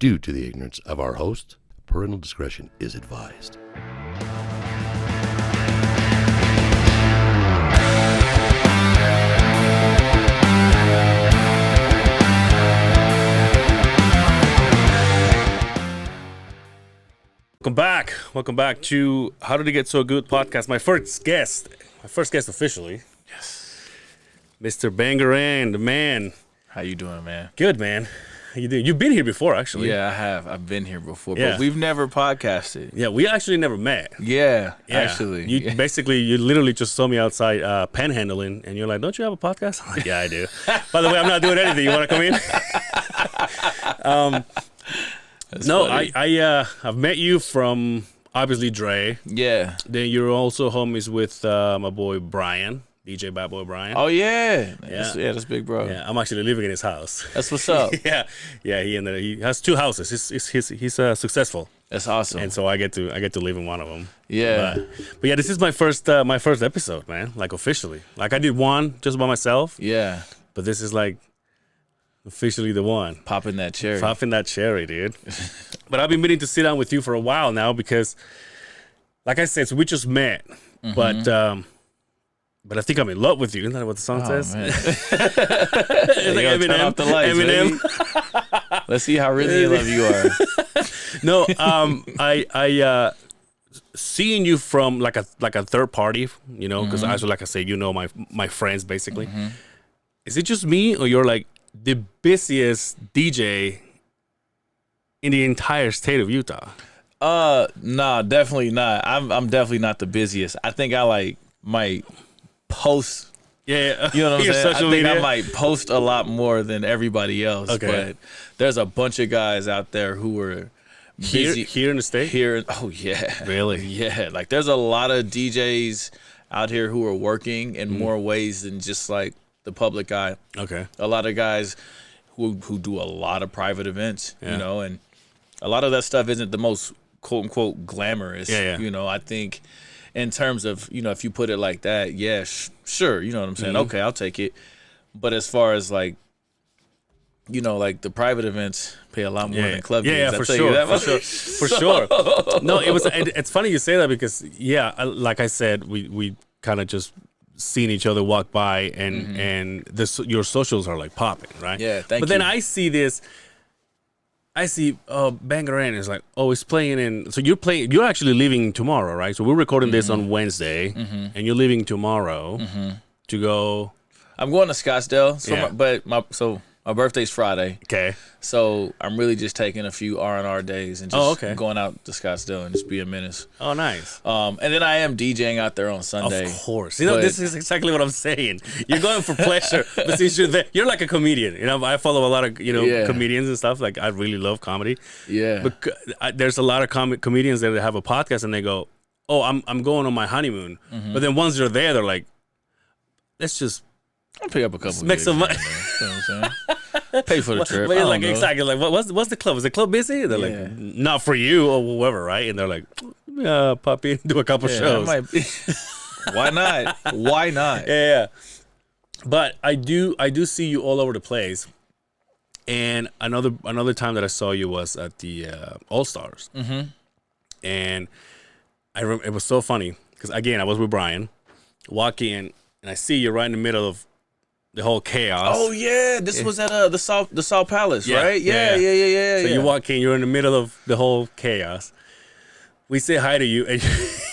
Due to the ignorance of our host, parental discretion is advised. Welcome back to How Did It Get So Good podcast. My first guest officially. Yes. Mr. Bangarang, the man. How you doing, man? Good, man. How you doing? You've been here before, actually. Yeah, I have. I've been here before, Yeah. but we've never podcasted. Yeah, we actually never met. Yeah, Yeah. actually. You literally just saw me outside panhandling, and you're like, don't you have a podcast? I'm like, yeah, I do. By the way, I'm not doing anything. You want to come in? Funny. I've met you from, obviously, Dre. Yeah. Then you're also homies with my boy Brian, DJ Bad Boy Brian. Oh, yeah. That's big bro. Yeah, I'm actually living in his house. That's what's up. yeah. He has two houses. He's successful, That's awesome. and so I get to live in one of them. Yeah. But yeah, this is my first episode, man. Like officially, like I did one just by myself, Yeah. but this is like officially the one. Popping that cherry. Popping that cherry, dude. But I've been meaning to sit down with you for a while now because, like I said, so we just met, but I think I'm in love with you. Isn't that what the song says? Man. It's like Yo, turn off the lights, Eminem. baby. Let's see how really in love you are. No, I seeing you from like a third party, you know, because like I say, you know my friends basically. Is it just me, or you're like the busiest DJ in the entire state of Utah? Nah, definitely not. I'm definitely not the busiest. I think I might post. Yeah, You know what I'm your saying? social I think media? I might post a lot more than everybody else. Okay. But there's a bunch of guys out there who are busy here in the state. here. Oh yeah, Really? Yeah. Like there's a lot of DJs out here who are working in more ways than just like the public eye. Okay. A lot of guys who do a lot of private events, Yeah. you know, and a lot of that stuff isn't the most quote unquote glamorous. Yeah. You know, I think in terms of, you know, if you put it like that, yeah, sure, you know what I'm saying? Okay, I'll take it. But as far as like, you know, like the private events pay a lot more than club gigs. Yeah, I'll for tell you sure, that for much. sure, for sure. No, it's funny you say that because like I said, we kind of just seen each other walk by, and your socials are like popping, right? Yeah, thank But then you. I see Bangarang is like, oh, it's playing in. So you're actually leaving tomorrow, right? So we're recording this on Wednesday, and you're leaving tomorrow to go. I'm going to Scottsdale, so Yeah. my birthday's Friday. Okay. So I'm really just taking a few R&R days and just okay. going out to Scottsdale and just be a menace. Oh, nice. And then I am DJing out there on Sunday. Of course. You know, But- this is exactly what I'm saying. You're going for pleasure, but since you're there, you're like a comedian. You know, I follow a lot of, Yeah. comedians and stuff. Like, I really love comedy. Yeah. But there's a lot of comedians that have a podcast and they go, oh, I'm going on my honeymoon. But then once they're there, they're like, let's just I'll pick up a couple. make gigs some here money. and there, you know what I'm saying? Pay for the trip. But I it's don't like, know. exactly. Like, what's the club? Is the club busy? They're Yeah. like, not for you or whoever, right? And they're like, pop in, do a couple Yeah, shows. I might be. Why not? Why not? Yeah. But I do see you all over the place. And another time that I saw you was at the All Stars. And I remember it was so funny because again I was with Brian, walk in and I see you right in the middle of the whole chaos. Oh yeah, this was at the Salt Palace, Yeah, right? yeah. Yeah. So you walk in, you're in the middle of the whole chaos. We say hi to you, and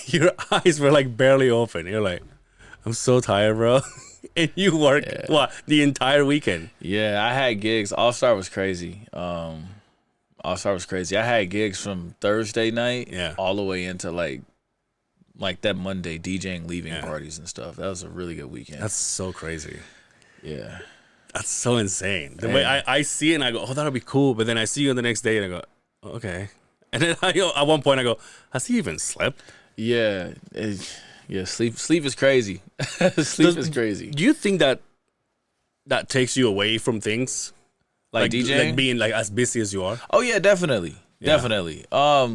your eyes were like barely open. You're like, I'm so tired, bro. And you work the entire weekend. Yeah, I had gigs. All Star was crazy. All Star was crazy. I had gigs from Thursday night all the way into like that Monday DJing leaving parties and stuff. That was a really good weekend. That's so crazy. Yeah. That's so insane. The way I see it and I go, oh, that'll be cool. But then I see you the next day and I go, oh, okay. And then at one point I go, has he even slept? Yeah. Sleep is crazy. Sleep is crazy. Do you think that takes you away from things? Like DJing? Like being like as busy as you are? Oh yeah, definitely. Definitely. I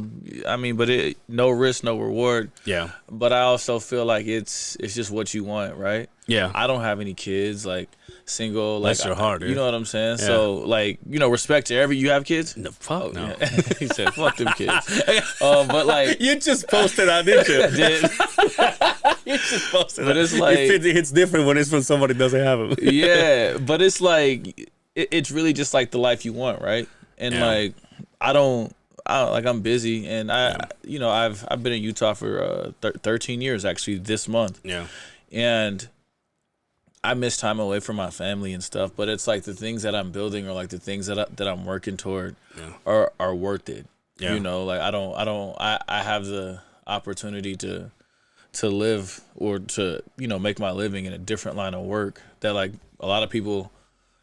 mean, but no risk, no reward. Yeah. But I also feel like it's just what you want, right? Yeah. I don't have any kids, like single. Like, Bless your heart, dude. You know what I'm saying? Yeah. So, like, respect to you have kids? No, fuck no. Yeah. He said, fuck them kids. But like. You just posted that, didn't you? I did. You just posted But that. it's like. It's different when it's from somebody who doesn't have them. Yeah. But it's like, it's really just like the life you want, right? And like, I'm busy, and I've been in Utah for 13 years actually this month. Yeah. And I miss time away from my family and stuff, but it's like the things that I'm building or like the things that I'm working toward are worth it. Yeah. Like I have the opportunity to live or to, make my living in a different line of work that like a lot of people,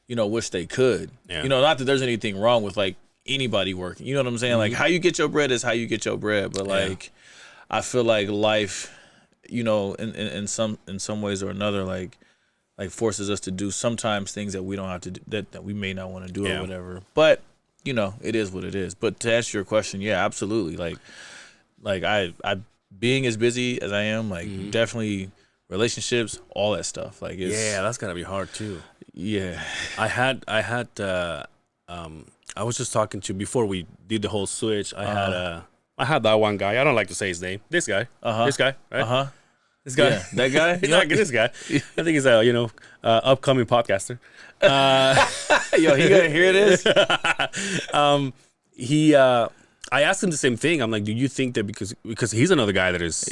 wish they could. Yeah. Not that there's anything wrong with like anybody working. You know what I'm saying? Like how you get your bread is how you get your bread. But like I feel like life, in some ways or another, like forces us to do sometimes things that we don't have to do, that we may not want to do or whatever. But it is what it is. But to answer your question, yeah, absolutely. Like I being as busy as I am, like definitely relationships, all that stuff. Like that's gotta be hard too. Yeah. I was just talking to before we did the whole switch. I had that one guy. I don't like to say his name. This guy. This guy. Right. This guy. Yeah, that guy. This guy. I think he's a upcoming podcaster. Yo, he gonna hear this? I asked him the same thing. I'm like, do you think that because he's another guy that is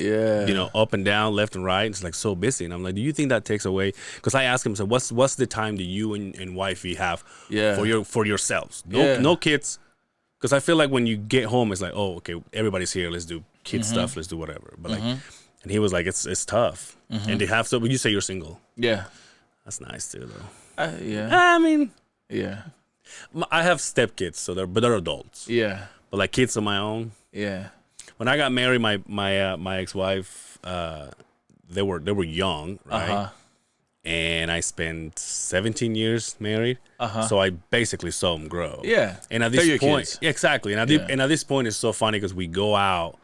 up and down, left and right, it's like so busy, and I'm like, do you think that takes away? Because I asked him, so what's the time that you and wifey have for yourselves? No kids, because I feel like when you get home, it's like, oh, okay, everybody's here, let's do kid stuff, let's do whatever. But like, and he was like, it's tough, and they have to. But you say you're single. Yeah, that's nice too, though. I mean, yeah, I have stepkids, so they're adults. Yeah. But like kids of my own. Yeah. When I got married, my ex-wife, they were young, right? And I spent 17 years married. So I basically saw them grow. Yeah. And at this point, exactly. And at this point, it's so funny because we go out,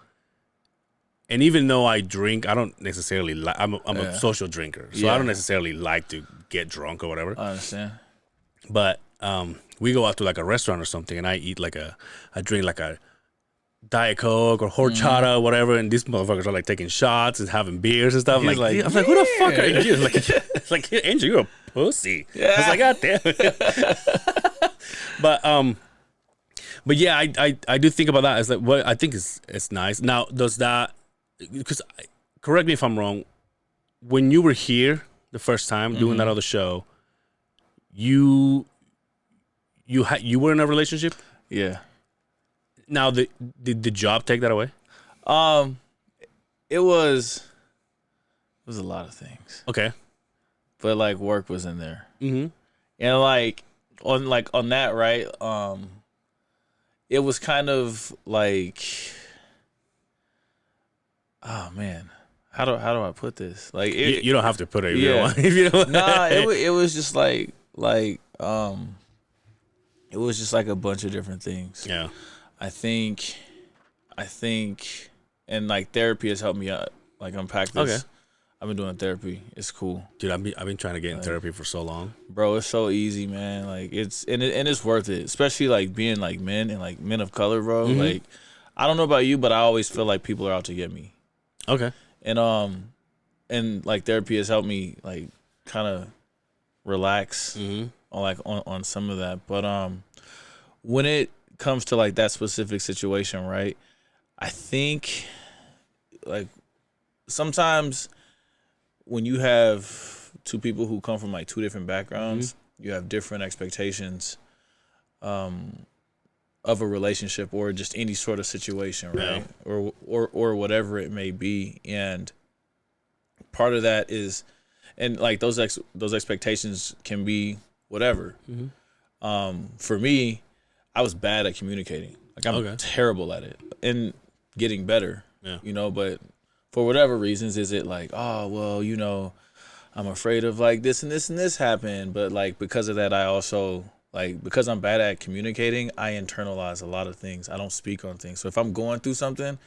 and even though I drink, I don't necessarily I'm a social drinker, so I don't necessarily like to get drunk or whatever. I understand. But we go out to like a restaurant or something, and I drink like a Diet Coke or horchata or whatever, and these motherfuckers are like taking shots and having beers and stuff. I'm like, who the fuck are you? Like, Angel, you're a pussy. Yeah. I was like, God damn it. But yeah, I do think about that. It's like, what I think it's nice. Now, does that, because correct me if I'm wrong, when you were here the first time doing that other show, you were in a relationship? Yeah. Now, did the job take that away? It was a lot of things. Okay. But like work was in there. Mm-hmm. And on that, right? It was kind of like, oh man, how do I put this? Like you don't have to put it. If you don't. Nah, it was just like it was just like a bunch of different things. Yeah. I think, and like therapy has helped me like unpack this. Okay. I've been doing therapy. It's cool, dude. I've been trying to get in therapy for so long, bro. It's so easy, man. Like it's worth it, especially like being like men and like men of color, bro. Mm-hmm. Like I don't know about you, but I always feel like people are out to get me. Okay. And like therapy has helped me like kind of relax on some of that, but when it comes to like that specific situation, right? I think like sometimes when you have two people who come from like two different backgrounds, you have different expectations of a relationship or just any sort of situation, right? Yeah. Or whatever it may be. And part of that is, and like those expectations can be whatever. For me, I was bad at communicating. Like I'm terrible at it and getting better, but for whatever reasons, is it like, oh, well, I'm afraid of like this and this and this happened. But like, because of that, I also Like, because I'm bad at communicating, I internalize a lot of things. I don't speak on things. So if I'm going through something,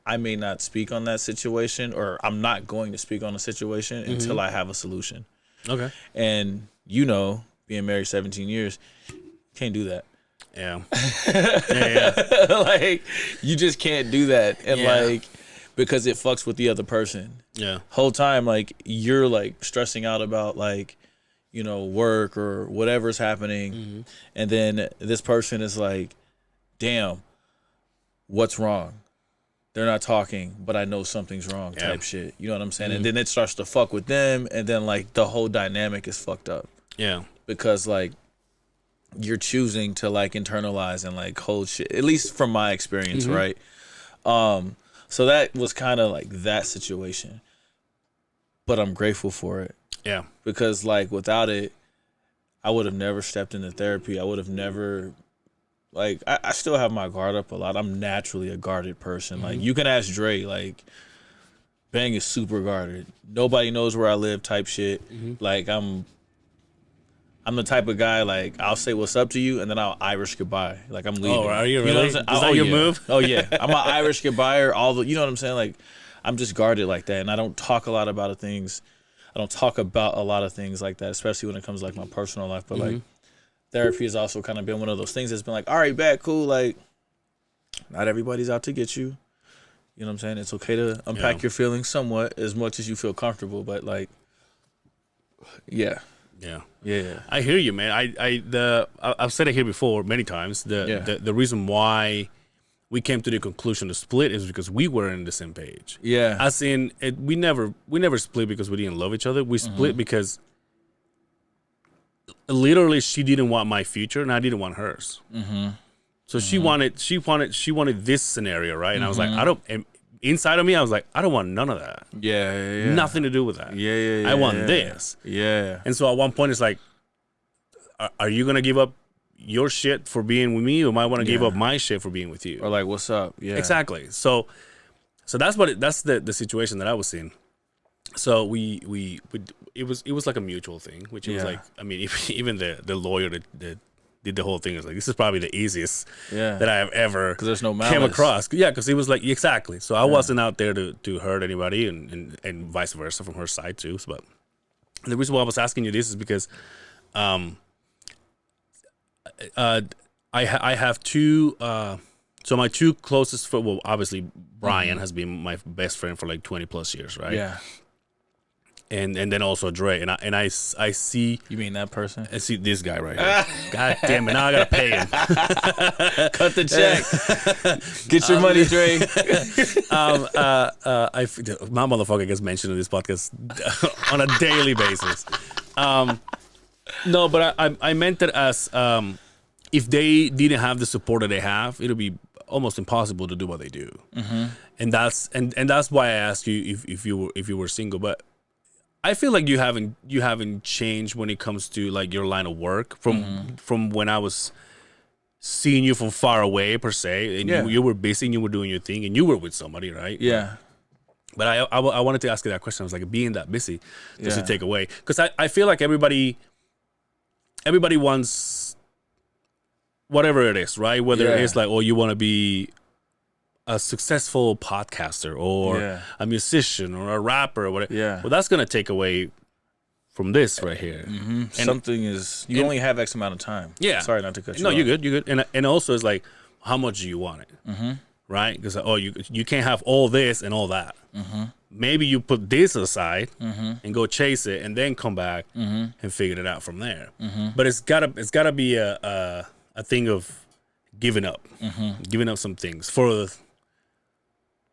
I may not speak on that situation, or I'm not going to speak on a situation until I have a solution. Okay. And being married 17 years, can't do that. Yeah. Yeah. Like, you just can't do that. And like, because it fucks with the other person. Yeah. Whole time, like, you're like stressing out about like, work or whatever's happening. And then this person is like, damn, what's wrong? They're not talking, but I know something's wrong type shit. You know what I'm saying? And then it starts to fuck with them. And then like the whole dynamic is fucked up. Yeah. Because like you're choosing to like internalize and like hold shit, at least from my experience, right? So that was kind of like that situation. But I'm grateful for it. Yeah. Because like without it, I would have never stepped into therapy. I would have never, like, I still have my guard up a lot. I'm naturally a guarded person. Like, you can ask Dre, like, Bang is super guarded. Nobody knows where I live type shit. Like, I'm the type of guy, like, I'll say what's up to you, and then I'll Irish goodbye. Like, I'm leaving. Oh, are you really? Know what I'm Is saying? that your move? Oh, yeah. I'm an Irish goodbyer. You know what I'm saying? Like, I'm just guarded like that, and I don't talk a lot about things. I don't talk about a lot of things like that, especially when it comes to, like, my personal life. But, like, therapy has also kind of been one of those things that's been like, all right, bad, cool. Like, not everybody's out to get you. You know what I'm saying? It's okay to unpack your feelings somewhat, as much as you feel comfortable. But, like, yeah. Yeah. I hear you, man. I've said it here before many times. The reason why we came to the conclusion to split is because we were on the same page. Yeah. As in, we never split because we didn't love each other. We split because literally she didn't want my future and I didn't want hers. So she wanted this scenario, right? And I was like, inside of me, I was like, I don't want none of that. Yeah. Nothing to do with that. Yeah. I want this. Yeah. And so at one point, it's like, are you gonna give up your shit for being with me, or am I want to give up my shit for being with you? Or like, what's up? Yeah. Exactly. So that's the situation that I was in. So it was like a mutual thing, which it was like, I mean, even the lawyer that did the whole thing was like, this is probably the easiest that I have ever there's no malice. came across. Yeah, because it was like, exactly. So I wasn't out there to hurt anybody, and vice versa from her side too. But the reason why I was asking you this is because I have two. So my two closest friends, well, obviously Brian has been my best friend for like 20 plus years, right? Yeah. And then also Dre, and I see. You mean that person? I see this guy right here. God damn it! Now I gotta pay him. Cut the check. Get your money, Dre. My motherfucker gets mentioned in this podcast on a daily basis. No, but I meant it as if they didn't have the support that they have, it'll be almost impossible to do what they do. And that's why I asked you if you were single, but I feel like you haven't changed when it comes to like your line of work from when I was seeing you from far away per se, and you were busy and you were doing your thing and you were with somebody, right? Yeah. But I wanted to ask you that question. I was like, being that busy, does it take away? Because I feel like everybody wants whatever it is, right? Whether it's like, oh, you want to be a successful podcaster or a musician or a rapper or whatever. Yeah. Well, that's gonna take away from this right here. Something is you only have X amount of time. Yeah. Sorry not to cut you No, off. you're good. And also it's like, how much do you want it? Right? Because you can't have all this and all that. Maybe you put this aside and go chase it and then come back and figure it out from there. But it's gotta be a thing of giving up some things for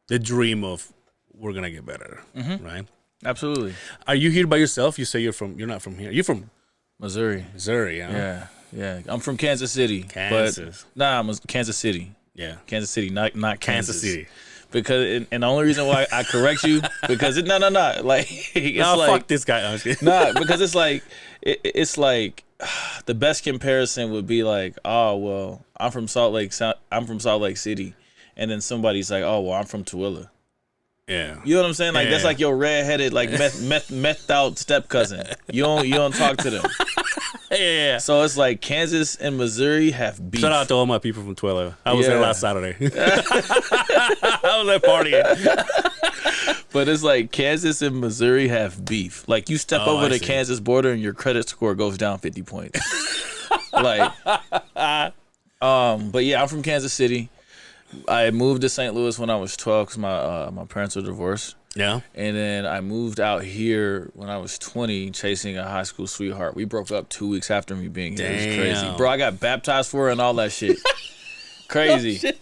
the dream of we're gonna get better, right? Absolutely. Are you here by yourself? You say you're not from here. You're from Missouri. Huh? Yeah. I'm from Kansas City. Kansas. But, I'm Kansas City. Yeah. Kansas City, not Kansas. Kansas City. Because and the only reason why I correct you because no, like it's fuck this guy. I'm just kidding. Nah, because it's like it's like the best comparison would be like, oh well, I'm from Salt Lake City, and then somebody's like, oh well, I'm from Tooele. Yeah. You know what I'm saying? Like that's like your redheaded like meth out step cousin. You don't talk to them. Yeah. So it's like Kansas and Missouri have beef. Shout out to all my people from Twila. I was there last Saturday. I was there partying. But it's like Kansas and Missouri have beef. Like you step over the Kansas border and your credit score goes down 50 points. Like, but yeah, I'm from Kansas City. I moved to St. Louis when I was 12 because my parents were divorced. Yeah. And then I moved out here when I was 20, chasing a high school sweetheart. We broke up 2 weeks after me being here. It was crazy. Bro, I got baptized for her and all that shit. Crazy.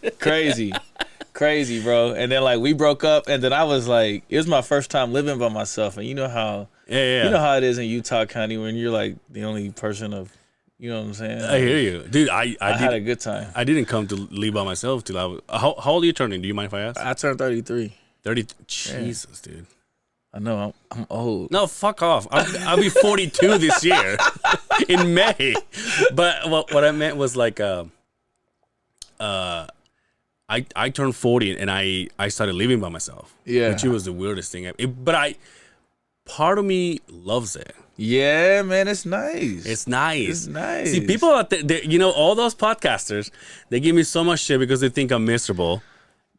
Crazy, bro. And then, like, we broke up, and then I was like, it was my first time living by myself. And you know how you know how it is in Utah County when you're, like, the only person of, you know what I'm saying? I hear you. Dude, I had a good time. I didn't come to live by myself till I was... How old are you turning? Do you mind if I ask? I turned 33. 30. Jesus, dude. I know. I'm old. No, fuck off. I'll be 42 this year in May. But what I meant was like, I turned 40 and I started living by myself. Yeah. Which was the weirdest thing. Part of me loves it. Yeah, man, it's nice. It's nice. It's nice. See, people out there, you know, all those podcasters, they give me so much shit because they think I'm miserable.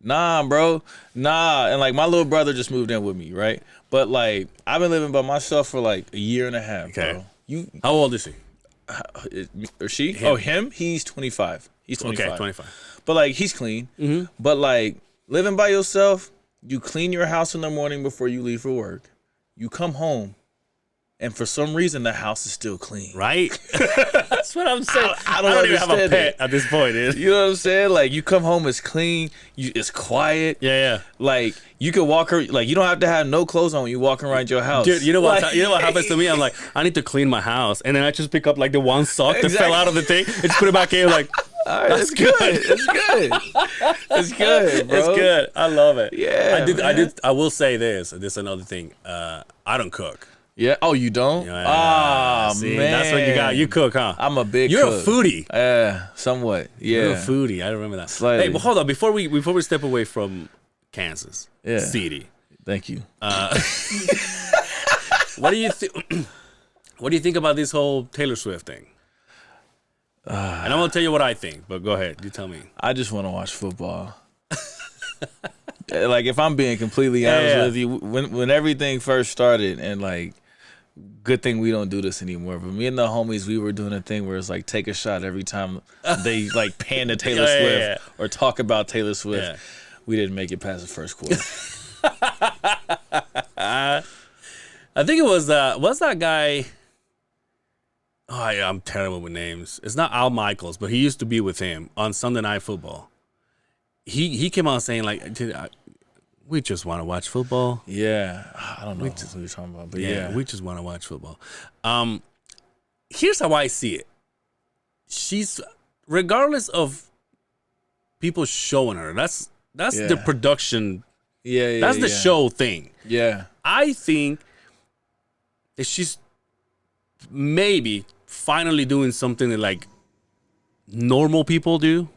Nah, bro. Nah. And like my little brother just moved in with me, right? But like I've been living by myself for like a year and a half, bro. How old is he? Or she? Him. Oh, him? He's 25. He's 25. Okay, 25. But like he's clean. Mm-hmm. But like living by yourself, you clean your house in the morning before you leave for work. You come home. And for some reason, the house is still clean. Right? That's what I'm saying. I don't even have a pet it. at this point. You know what I'm saying? Like, you come home, it's clean. It's quiet. Yeah. Like, you can walk her. Like, you don't have to have no clothes on when you walk around your house. Dude, you know what happens to me? I'm like, I need to clean my house. And then I just pick up, like, the one sock that fell out of the thing and just put it back in. Like, all right, that's good. It's good. It's good, bro. It's good. I love it. Yeah, I will say this. This is another thing. I don't cook. Yeah. Oh, you don't? Yeah. See, man. That's what you got. You cook, huh? I'm a big You're cook. a foodie. Somewhat. Yeah. You're a foodie. I remember that. Slightly. Hey, but hold on. Before we step away from Kansas City. Thank you. What do you think about this whole Taylor Swift thing? And I'm gonna tell you what I think, but go ahead. You tell me. I just want to watch football. Like, if I'm being completely honest with you, when everything first started, and like, good thing we don't do this anymore. But me and the homies, we were doing a thing where it's like take a shot every time they like pan to Taylor Swift or talk about Taylor Swift. Yeah. We didn't make it past the first quarter. I think it was that guy. Oh, yeah, I'm terrible with names. It's not Al Michaels, but he used to be with him on Sunday Night Football. He came out saying like, we just want to watch football. Yeah, I don't know what you're talking about, but yeah, we just want to watch football. Here's how I see it. She's, regardless of people showing her, that's the production. Yeah, that's the show thing. Yeah, I think that she's maybe finally doing something that like normal people do.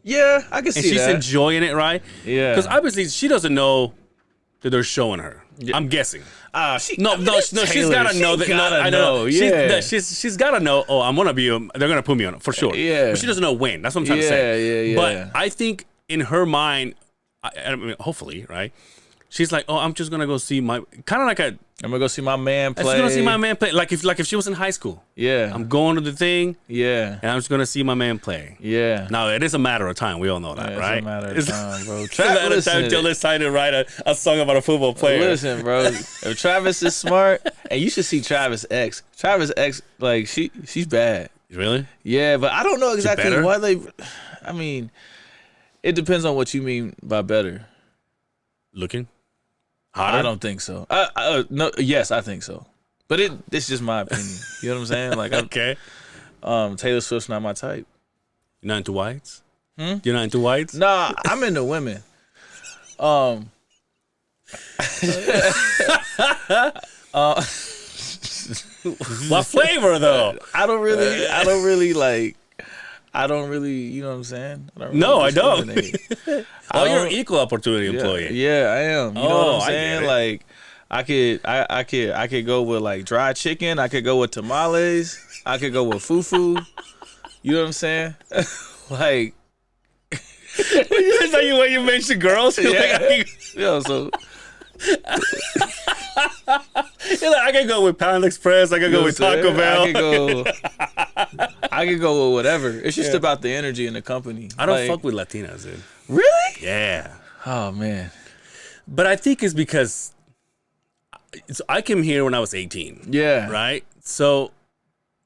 Yeah, I can see that. And she's enjoying it, right? Yeah. Because obviously she doesn't know that they're showing her. Yeah. I'm guessing. She's gotta know that. I know. Yeah. She's gotta know. Oh, I'm gonna be. They're gonna put me on it for sure. Yeah. But she doesn't know when. That's what I'm trying to say. Yeah. But I think in her mind, I mean, hopefully, right? She's like, oh, I'm just gonna go see my I'm gonna go see my man play. I'm just gonna see my man play. Like if she was in high school. Yeah. I'm going to the thing. Yeah. And I'm just gonna see my man play. Yeah. Now it is a matter of time. We all know that, right? It's a matter of time, bro. It's a matter of time until it's time to write a song about a football player. Listen, bro. If Travis is smart, and you should see Travis X. Travis X, like she's bad. Really? Yeah, but I don't know exactly why they. I mean, it depends on what you mean by better. Looking. Hotter? I don't think so. No, yes, I think so. But it's just my opinion. You know what I'm saying? Like, okay. Taylor Swift's not my type. You're not into whites? You're not into whites? Nah, I'm into women. What flavor though? I don't really, you know what I'm saying? I don't. You're an equal opportunity employee. Yeah, I am. You know what I'm saying? Like, I could go with like dried chicken. I could go with tamales. I could go with fufu. You know what I'm saying? Like, That's how when you mention girls. You're yo, so you're like, I can go with Pound Express. I can go with Taco Bell. I could go with whatever. It's just about the energy in the company. I don't fuck with Latinas, dude. Really? Yeah. Oh man. But I think it's because I came here when I was 18. Yeah. Right? So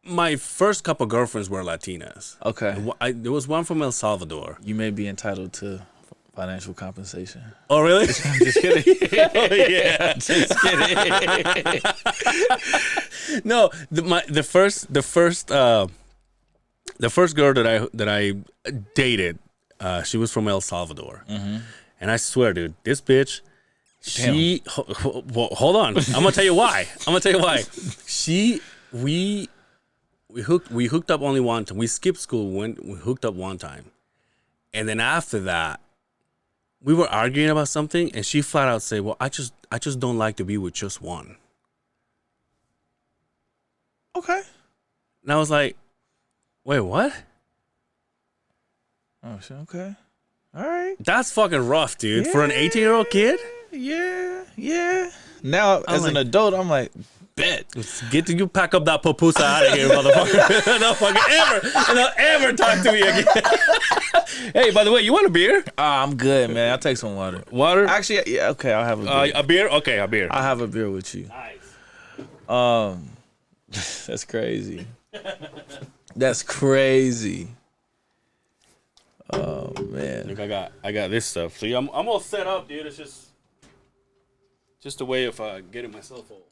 my first couple girlfriends were Latinas. Okay. There was one from El Salvador. You may be entitled to financial compensation. Oh, really? I'm just kidding. Oh, yeah. Just kidding. No, the first girl that I dated, she was from El Salvador, and I swear, dude, this bitch, hold on, I'm gonna tell you why. We hooked up only one time. We skipped school we hooked up one time, and then after that, we were arguing about something, and she flat out said, "Well, I just don't like to be with just one." Okay. And I was like, "Wait, what?" Oh shit. Okay. All right. That's fucking rough, dude. For an 18-year-old kid? Yeah. Now, as an adult, I'm like, bet. You pack up that pupusa out of here, motherfucker. Don't ever talk to me again. Hey, by the way, you want a beer? I'm good, man. I'll take some water. Water? Actually, yeah, okay, I'll have a beer. A beer? Okay, a beer. I'll have a beer with you. Nice. That's crazy. That's crazy. Oh man. Look, I got this stuff. See, I'm all set up, dude. It's just a way of getting myself all.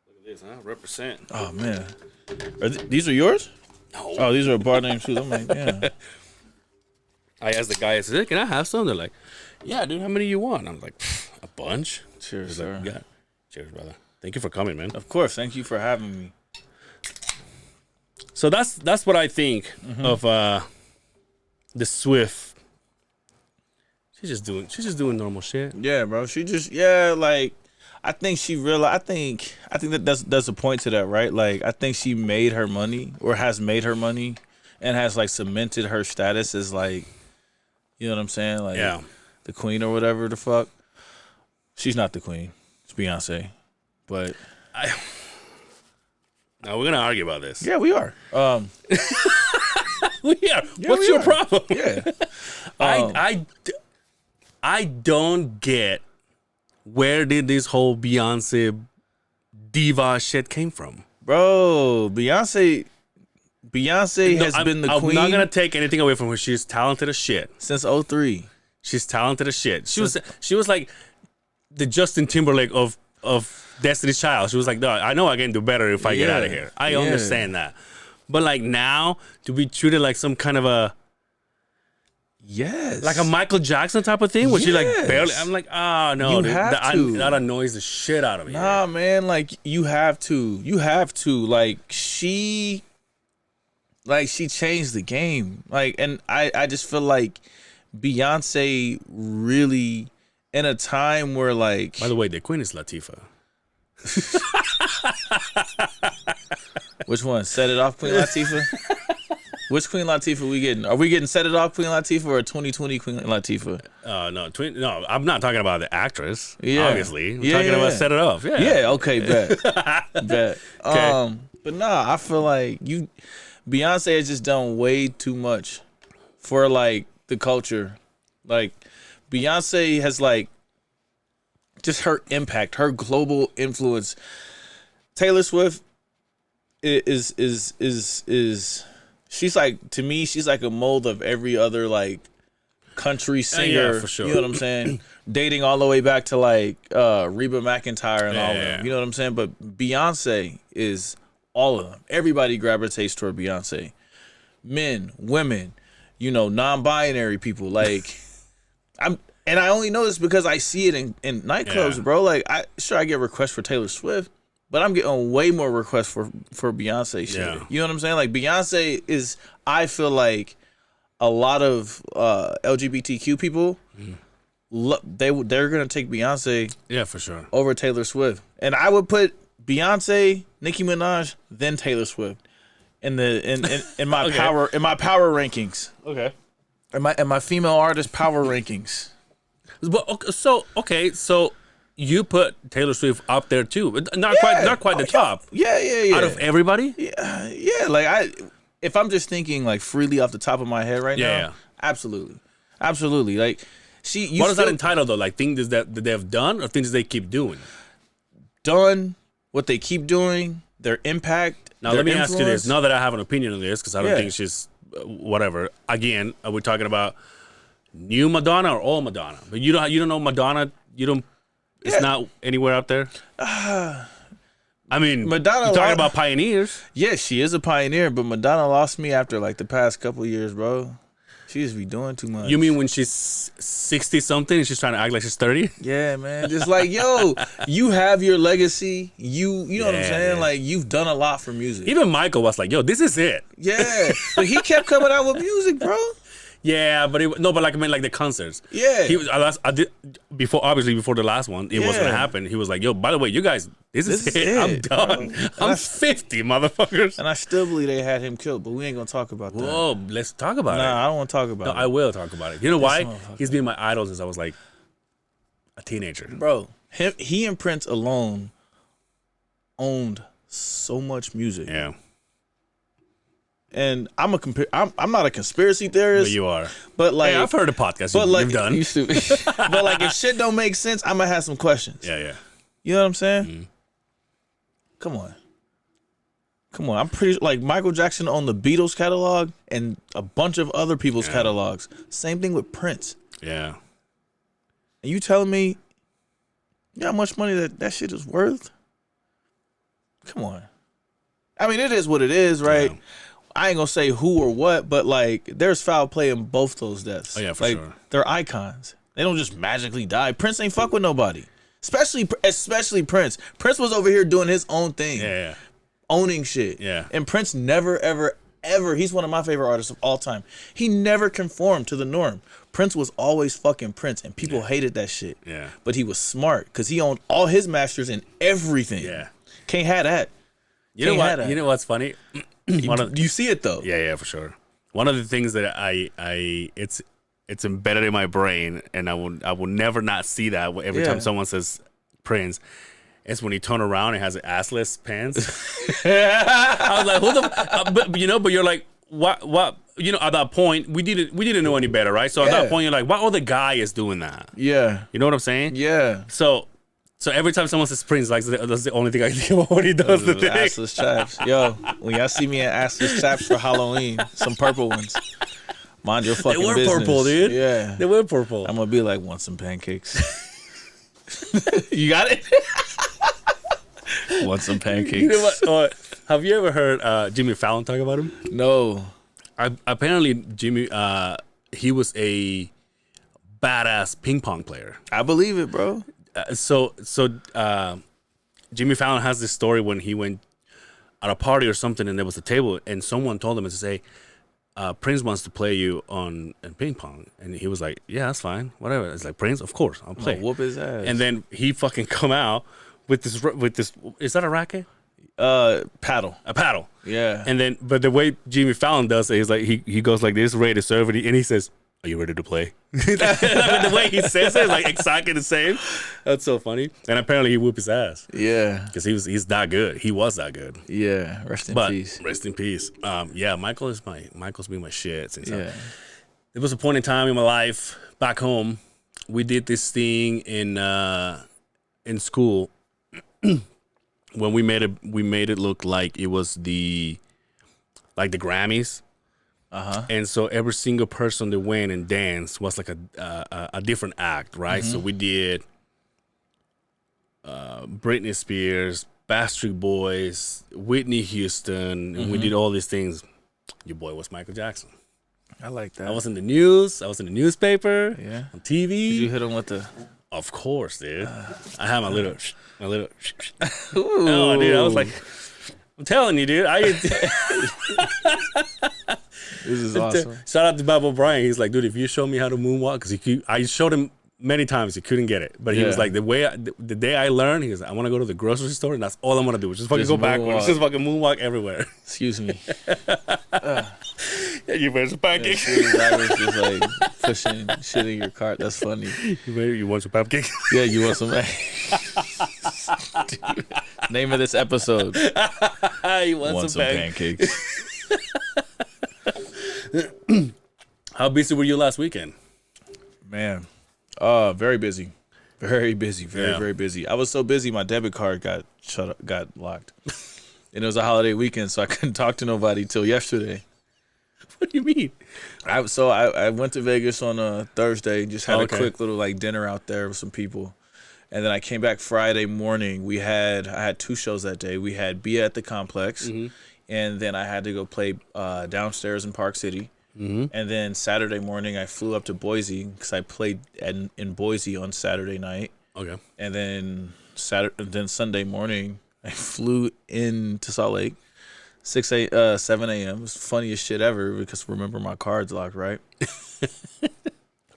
Look at this, huh? Represent. Oh man. These are yours? No. Oh, these are bar name shoes. I'm like, yeah. I asked the guy, I said, "Hey, can I have some?" They're like, "Yeah, dude, how many you want?" I'm like, "A bunch." Cheers, sir. Yeah. Cheers, brother. Thank you for coming, man. Of course. Thank you for having me. So that's what I think of the Swift. She's just doing normal shit. Yeah, bro. She just like I think she realized. I think that there's a point to that, right? Like I think she made her money or has made her money and has like cemented her status as like, you know what I'm saying? Like the queen or whatever the fuck. She's not the queen. It's Beyonce. But now we're gonna argue about this. Yeah, we are. We are. Yeah, What's your problem? Yeah. I don't get where did this whole Beyonce diva shit came from, bro. Beyonce has been the queen. I'm not gonna take anything away from her. She's talented as shit since 2003. She's talented as shit. She was like the Justin Timberlake of Destiny's Child. She was like, no, I know I can do better if I get out of here. I understand that. But like now to be treated like some kind of a like a Michael Jackson type of thing where she like barely, I'm like, oh no, you have to. That annoys the shit out of me. Nah, man, like you have to like she changed the game. Like, and I just feel like Beyonce really in a time where like, by the way, the queen is Latifah. Which one? Set It Off, Queen Latifah? Which Queen Latifah we getting? Are we getting Set It Off, Queen Latifah, or 2020 Queen Latifah? No, I'm not talking about the actress. Yeah. Obviously, I'm talking about Set It Off. Yeah. Yeah. Okay. Bet. Bet. Okay. But nah, I feel like Beyonce has just done way too much for like the culture. Like Beyonce has like just her impact, her global influence. Taylor Swift is she's like, to me, she's like a mold of every other like country singer. Yeah, for sure. You know what I'm saying? Dating all the way back to like Reba McEntire and all of them. You know what I'm saying? But Beyonce is all of them. Everybody gravitates toward Beyonce. Men, women, non-binary people. Like and I only know this because I see it in nightclubs, bro. Like I get requests for Taylor Swift, but I'm getting way more requests for Beyonce shit. Yeah. You know what I'm saying? Like Beyonce is, I feel like a lot of LGBTQ people they're gonna take Beyonce. Yeah, for sure. Over Taylor Swift, and I would put Beyonce, Nicki Minaj, then Taylor Swift in my Okay. power rankings. Okay. In my female artist power rankings. But so you put Taylor Swift up there too, but not quite the top. Yeah. Out of everybody. Yeah. Like if I'm just thinking like freely off the top of my head right now, Yeah. absolutely. Like What is that entitled though? Like things that they have done or things they keep doing? Done what they keep doing, their impact. Now their let me ask you this. influence. Not that I have an opinion on this because I don't think she's whatever. Again, are we talking about new Madonna or old Madonna? But you don't know Madonna. You don't. It's not anywhere out there. I mean, Madonna. You're talking about pioneers. Yeah, she is a pioneer, but Madonna lost me after like the past couple years, bro. She just be doing too much. You mean when she's 60 something and she's trying to act like she's 30? Yeah, man. Just like, yo, you have your legacy. You know what I'm saying? Yeah. Like, you've done a lot for music. Even Michael was like, "Yo, this is it." Yeah, but he kept coming out with music, bro. Yeah, but like I mean, like the concerts. Yeah. He was. I did before the last one. It was gonna happen. He was like, "Yo, by the way, you guys, this is it. I'm done. I'm 50, motherfuckers." And I still believe they had him killed, but we ain't gonna talk about that. Whoa, let's talk about it. Nah, I don't want to talk about No, it. I will talk about it. You know why? He's been my idol since I was like a teenager. Bro, he and Prince alone owned so much music. Yeah, And I'm not a conspiracy theorist. but you are. But like, Hey, I've heard the podcast but like, you've done. you stupid. But like, if shit don't make sense, I'm gonna have some questions. Yeah. You know what I'm saying? Mm-hmm. Come on. I'm pretty like Michael Jackson owned the Beatles catalog and a bunch of other people's catalogs. Same thing with Prince. Yeah. And you telling me, you know how much money that shit is worth? Come on. I mean, it is what it is, right? Yeah. I ain't gonna say who or what, but like, there's foul play in both those deaths. Oh, yeah, for like, sure. They're icons. They don't just magically die. Prince ain't fuck with nobody. Especially Prince. Prince was over here doing his own thing. Yeah. Owning shit. Yeah. And Prince never, ever, he's one of my favorite artists of all time. He never conformed to the norm. Prince was always fucking Prince, and people hated that shit. Yeah. But he was smart, because he owned all his masters and everything. Yeah. Can't have that. You know what? You know what's funny? You see it, though. Yeah, for sure. One of the things that it's embedded in my brain, and I will never not see that every time someone says Prince. It's when he turn around and has assless pants. I was like, who the? But you're like, what? At that point, we didn't know any better, right? So at that point, you're like, what other guy is doing that? Yeah. You know what I'm saying? Yeah. So every time someone says Prince, like that's the only thing I think about when he does the thing. Assless chaps. Yo, when y'all see me in assless chaps for Halloween, some purple ones. Mind your fucking business. They were purple, dude. Yeah. They were purple. I'm gonna be like, want some pancakes? You got it? Want some pancakes? You know what? Have you ever heard Jimmy Fallon talk about him? No. Apparently, Jimmy, he was a badass ping pong player. I believe it, bro. So Jimmy Fallon has this story when he went at a party or something, and there was a table, and someone told him to say, Prince wants to play you in ping pong, and he was like, "Yeah, that's fine, whatever." It's like, Prince, of course, I'll play. Whoop his ass. And then he fucking come out with this. Is that a racket? Paddle. A paddle. Yeah. And then, but the way Jimmy Fallon does it is like he goes like this, ready to serve, and he says, "Are you ready to play?" I mean, the way he says it is like exactly the same. That's so funny. And apparently he whooped his ass. Yeah. Because he's that good. He was that good. Yeah. Rest in peace. Rest in peace. Yeah, Michael's been my shit since. Yeah. There was a point in time in my life back home. We did this thing in school when we made it look like it was the Grammys. Uh-huh. And so every single person that went and danced was like a different act, right? Mm-hmm. So we did Britney Spears, Backstreet Boys, Whitney Houston, and we did all these things. Your boy was Michael Jackson. I like that. I was in the news. I was in the newspaper. Yeah. On TV. Did you hit him with the... Of course, dude. I had my little... Ooh. Oh, dude, I was like... I'm telling you, dude. This is awesome. Shout out to Bob O'Brien. He's like, dude, if you show me how to moonwalk, because I showed him many times he couldn't get it, but he was like, the day I learned, he was like, I want to go to the grocery store, and that's all I'm gonna do. Just fucking go backwards. Just fucking moonwalk everywhere. Excuse me. You wear some pancakes. I was just like pushing shit in your cart. That's funny. You want some pancakes? Yeah, you want some. Name of this episode. You want some pancakes. How busy were you last weekend? Man, very busy. Very busy. Very busy. I was so busy, my debit card got locked. And it was a holiday weekend, so I couldn't talk to nobody till yesterday. What do you mean? I went to Vegas on a Thursday, just had a quick little like dinner out there with some people. And then I came back Friday morning. I had 2 shows that day. We had Be at the Complex, and then I had to go play downstairs in Park City. And then Saturday morning, I flew up to Boise because I played in Boise on Saturday night. Okay. And then Sunday morning, I flew into Salt Lake, 7 a.m. It was the funniest shit ever because remember my card's locked, right?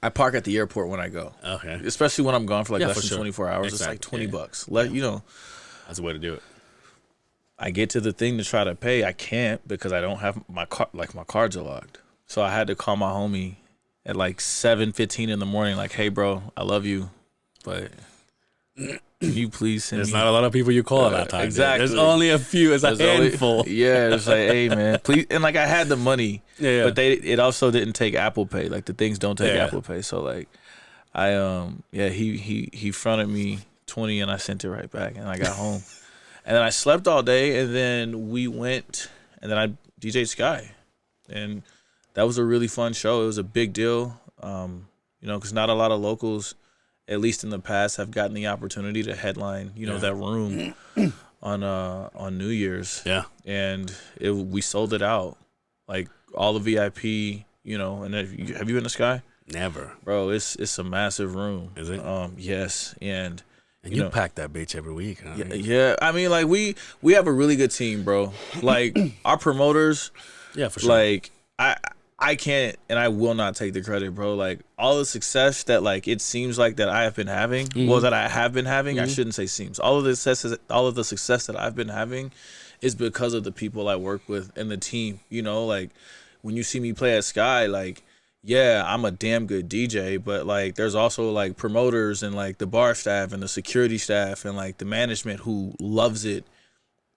I park at the airport when I go. Okay. Especially when I'm gone for like less than 24 hours. Exactly. It's like $20. You know. That's the way to do it. I get to the thing to try to pay. I can't because I don't have my card. Like my cards are locked. So I had to call my homie at like 7:15 in the morning. Like, hey, bro, I love you, but can you please send me? There's not a lot of people you call at that time. Exactly. There's only a few. It's a handful. It's like, hey, man, please. And like I had the money, but it also didn't take Apple Pay. Like the things don't take Apple Pay. So like, he fronted me 20 and I sent it right back and I got home. And then I slept all day and then we went and then I DJ'd Sky. And that was a really fun show. It was a big deal, because not a lot of locals, at least in the past, have gotten the opportunity to headline, that room on New Year's. Yeah, and we sold it out, like all the VIP, And have you been to Sky? Never, bro. It's a massive room. Is it? Yes, and you pack that bitch every week. Huh? Yeah. I mean, like we have a really good team, bro. Like our promoters. Yeah, for sure. Like I can't and I will not take the credit, bro. Like all the success that like it seems like that I have been having, that I have been having, I shouldn't say seems. All of the success that I've been having is because of the people I work with and the team. Like when you see me play at Sky, like I'm a damn good DJ, but like there's also like promoters and like the bar staff and the security staff and like the management who loves it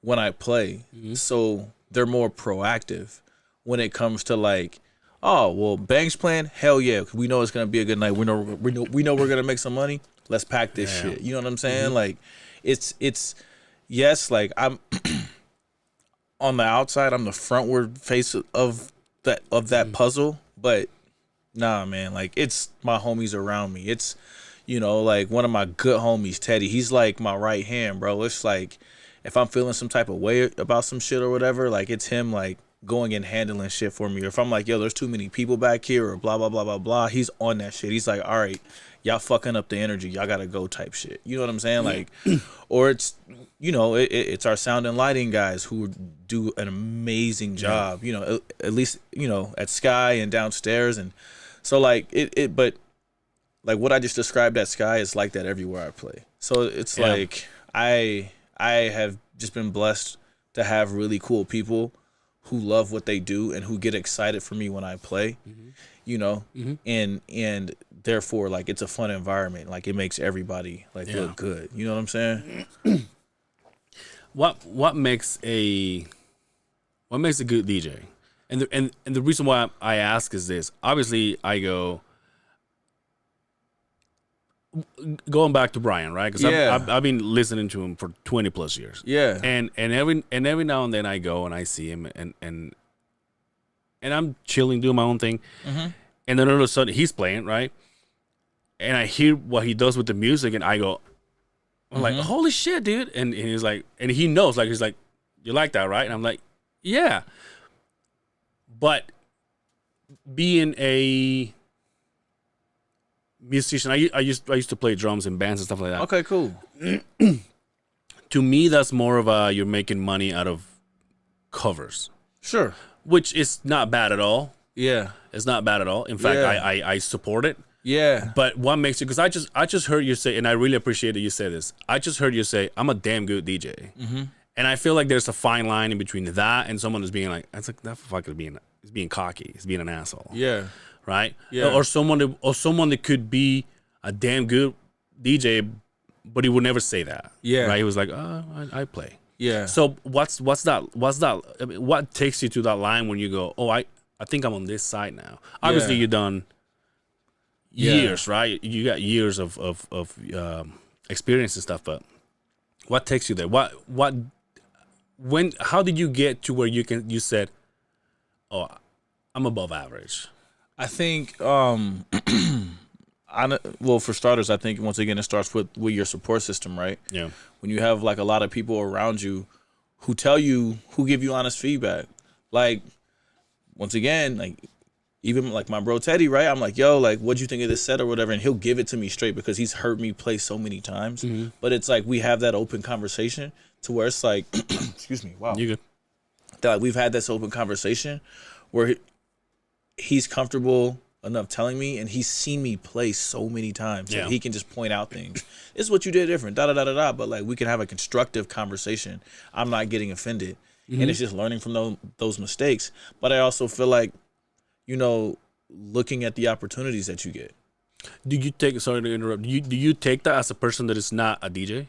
when I play. So they're more proactive when it comes to like, oh well, Bang's playing, hell yeah, we know it's gonna be a good night. We know we're gonna make some money. Let's pack this shit. You know what I'm saying? Like, it's yes, like I'm on the outside, I'm the frontward face of that puzzle, but nah, man, like it's my homies around me. It's like one of my good homies, Teddy. He's like my right hand, bro. It's like if I'm feeling some type of way about some shit or whatever, like it's him like going and handling shit for me. Or if I'm like, yo, there's too many people back here or blah, blah, blah, blah, blah, he's on that shit. He's like, all right, y'all fucking up the energy. Y'all got to go type shit. You know what I'm saying? Like, or it's, it's our sound and lighting guys who do an amazing job, at least, at Sky and downstairs. And so like but like what I just described at Sky is like that everywhere I play. So it's like, I have just been blessed to have really cool people who love what they do and who get excited for me when I play, and therefore like it's a fun environment. Like it makes everybody like look good. You know what I'm saying? What makes a good DJ? And the reason why I ask is this. Obviously, I go going back to Brian, right? Because I've been listening to him for 20 plus years. Yeah. And every now and then I go and I see him and I'm chilling, doing my own thing. And then all of a sudden he's playing, right? And I hear what he does with the music and I'm like, holy shit, dude. And he's like, and he knows, like, he's like, you like that, right? And I'm like, yeah. But being a musician, I used to play drums in bands and stuff like that. Okay, cool. To me, that's more of you're making money out of covers. Sure. Which is not bad at all. Yeah. It's not bad at all. In fact, I support it. Yeah. But what makes you? Because I just heard you say, and I really appreciate that you say this. I just heard you say, I'm a damn good DJ, and I feel like there's a fine line in between that and someone who's being like, that's like that fucker is being cocky, is being an asshole. Yeah. Right. Yeah. Or someone that could be a damn good DJ, but he would never say that. Yeah. Right. He was like, I play. Yeah. So what's that? I mean, what takes you to that line when you go, oh, I think I'm on this side now. Obviously, you've done years, right? You got years of experience and stuff. But what takes you there? How did you get to where you said, oh, I'm above average? I think, well, for starters, I think once again it starts with your support system, right? Yeah. When you have like a lot of people around you who give you honest feedback. Like, once again, like even like my bro Teddy, right? I'm like, yo, like, what'd you think of this set or whatever? And he'll give it to me straight because he's heard me play so many times. But it's like we have that open conversation to where it's like, excuse me, wow. You good? That we've had this open conversation where he's comfortable enough telling me, and he's seen me play so many times that he can just point out things. This is what you did different, da-da-da-da-da. But like we can have a constructive conversation. I'm not getting offended. And it's just learning from those mistakes. But I also feel like, looking at the opportunities that you get. Do you take? Sorry to interrupt. Do you take that as a person that is not a DJ?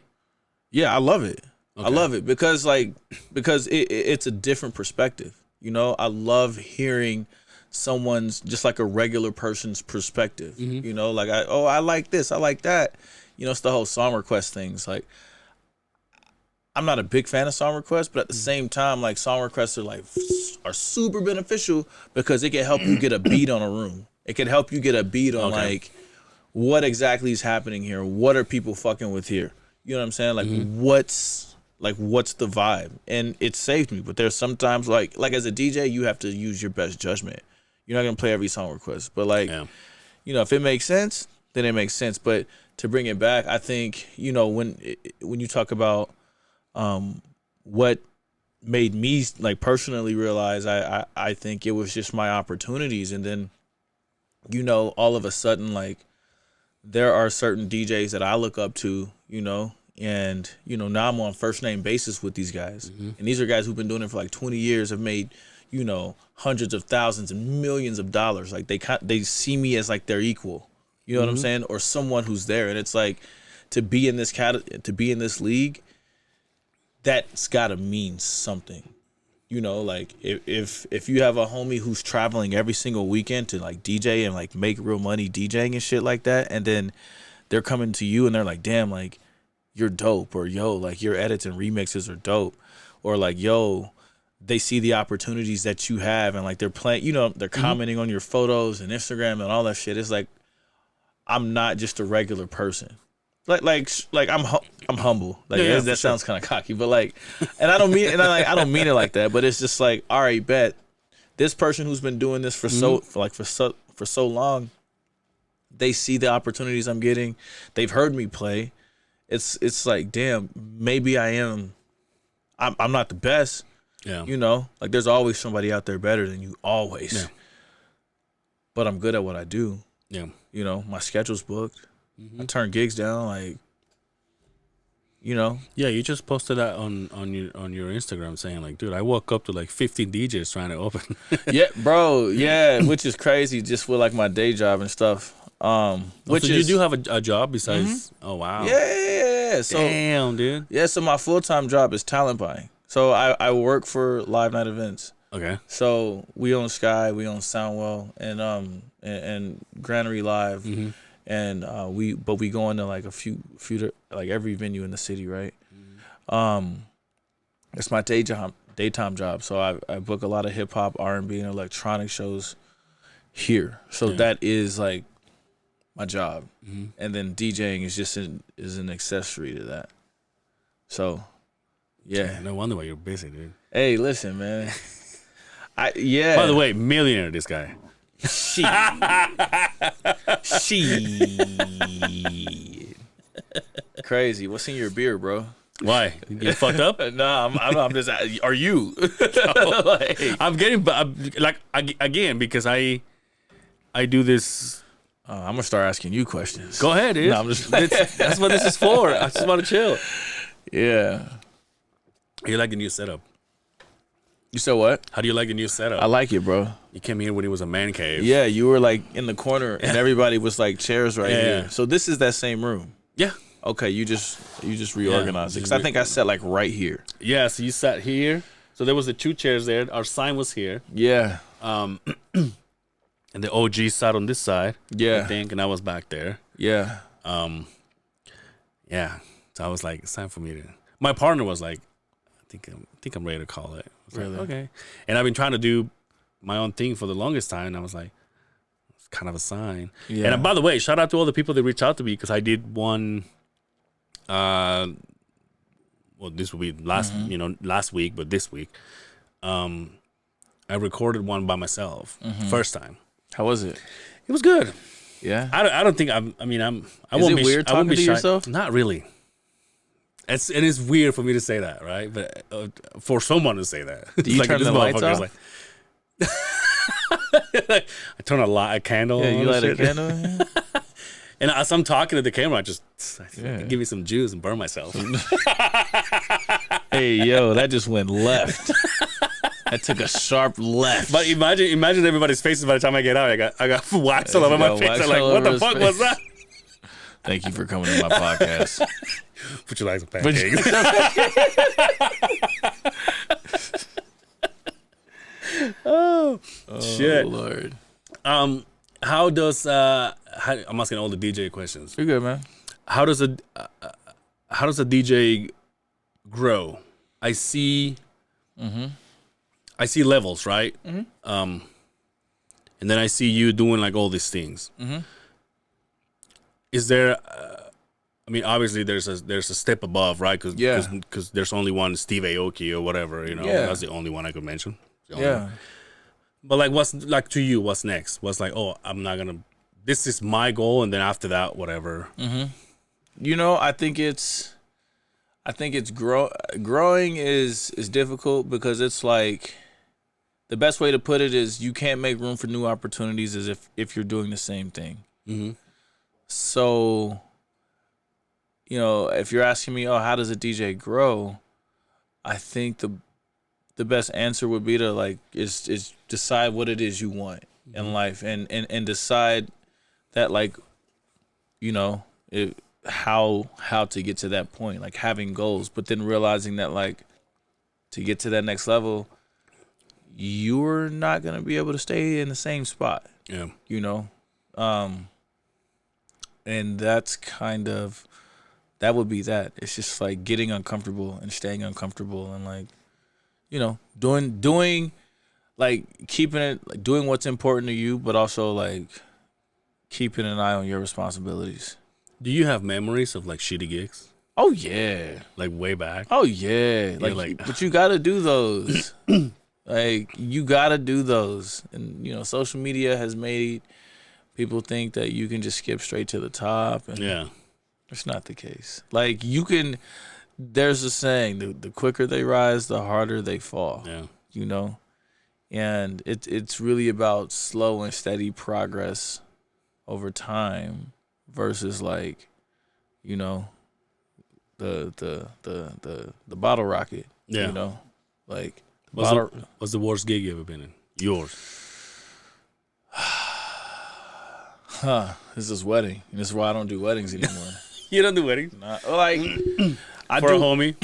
Yeah, I love it. Okay. I love it because it's a different perspective. I love hearing someone's just like a regular person's perspective. Like I like this, I like that. It's the whole song request things. Like, I'm not a big fan of song requests, but at the same time, like song requests are super beneficial because it can help you get a beat on a room. It can help you get a beat on like what exactly is happening here. What are people fucking with here? You know what I'm saying? Like what's the vibe? And it saved me. But there's sometimes like as a DJ, you have to use your best judgment. You're not gonna play every song request, but if it makes sense, then it makes sense. But to bring it back, I think when you talk about what made me like personally realize, I think it was just my opportunities, and then all of a sudden like there are certain DJs that I look up to, and now I'm on first name basis with these guys, and these are guys who've been doing it for like 20 years, have made hundreds of thousands and millions of dollars. Like they see me as like their equal, you know what I'm saying, or someone who's there. And it's like to be in this league, that's gotta mean something. Like if you have a homie who's traveling every single weekend to like DJ and like make real money DJing and shit like that, and then they're coming to you and they're like, damn, like you're dope, or yo, like your edits and remixes are dope, or like yo, they see the opportunities that you have and like they're playing, they're commenting on your photos and Instagram and all that shit. It's like I'm not just a regular person. Like I'm humble. Like that sounds kind of cocky, but like, and I don't mean it like that. But it's just like, all right, bet this person who's been doing this for so long, they see the opportunities I'm getting. They've heard me play. It's like, damn, maybe I'm not the best. Yeah. Like there's always somebody out there better than you, always. Yeah. But I'm good at what I do. Yeah. My schedule's booked. I turn gigs down, like, Yeah, you just posted that on your Instagram saying like, dude, I woke up to like 15 DJs trying to open. Yeah, bro. Yeah, which is crazy just with like my day job and stuff. So you do have a job besides? Oh, wow. Yeah. So, damn, dude. Yeah, so my full-time job is talent buying. So I work for Live Night Events. Okay. So we own Sky, we own Soundwell, and Granary Live. And we go into like a few like every venue in the city, right? It's my daytime job. So I book a lot of hip hop, R&B, and electronic shows here. So that is like my job, and then DJing is just an accessory to that. So, yeah. No wonder why you're busy, dude. Hey, listen, man. By the way, millionaire, this guy. Shit. Crazy. What's in your beer, bro? Why? You get fucked up? Nah, I'm just. Are you? I'm getting again because I do this I'm gonna start asking you questions. Go ahead, dude. No, I'm just. That's what this is for. I just want to chill. Yeah. How do you like the new setup? You said what? How do you like the new setup? I like it, bro. You came here when it was a man cave. Yeah, you were like in the corner, and everybody was like chairs right here. So this is that same room. Yeah. Okay, you just reorganized it because I think I sat like right here. Yeah. So you sat here. So there was the 2 chairs there. Our sign was here. Yeah. And the OG sat on this side. Yeah. I think, and I was back there. Yeah. Yeah. So I was like, it's time for me to. My partner was like, I think I'm ready to call it. I was Really? like, okay. And I've been trying to do my own thing for the longest time. And I was like, it's kind of a sign. Yeah. And by the way, shout out to all the people that reached out to me because I did one. Well, this will be last week, but this week, I recorded one by myself, first time. How was it? It was good. Yeah. I don't think I Is won't it be weird I won't talking be to shy. yourself? Not really. It is weird for me to say that, right? But for someone to say that, Do you turn the lights off? Like, I turn a candle. Yeah, on you light a shit. candle. Yeah. And as I'm talking to the camera, I just give me some juice and burn myself. Hey, yo, that just went left. That took a sharp left. But imagine everybody's faces by the time I get out. I got wax all over my face. I'm like, what the fuck was that? Thank you for coming to my podcast. Would you like some pancakes? Oh shit, Lord. How does I'm asking all the DJ questions. You're good, man. How does a DJ grow? I see levels, right? And then I see you doing like all these things. Is there? I mean, obviously there's a step above, right? Because there's only one Steve Aoki or whatever. That's the only one I could mention. Yeah. But like, what's like to you? What's next? What's like? Oh, I'm not gonna. This is my goal, and then after that, whatever. I think it's growing is difficult because it's like the best way to put it is you can't make room for new opportunities as if you're doing the same thing. So, if you're asking me, how does a DJ grow? I think the best answer would be to like is decide what it is you want in life and decide that like how to get to that point, like having goals, but then realizing that like to get to that next level you're not going to be able to stay in the same spot. And that's kind of that would be that. It's just like getting uncomfortable and staying uncomfortable and like doing like keeping it like doing what's important to you, but also like keeping an eye on your responsibilities. Do you have memories of like shitty gigs? Oh yeah, like way back. Oh yeah, but you got to do those. Like you got to do those, and social media has made people think that you can just skip straight to the top, and it's not the case. Like you can. There's a saying: the quicker they rise, the harder they fall. Yeah. And it's really about slow and steady progress over time versus like, the bottle rocket. Yeah. Like what's the worst gig you ever been in? Yours. This is wedding. And this is why I don't do weddings anymore. You don't do weddings? Like I for do, a homie?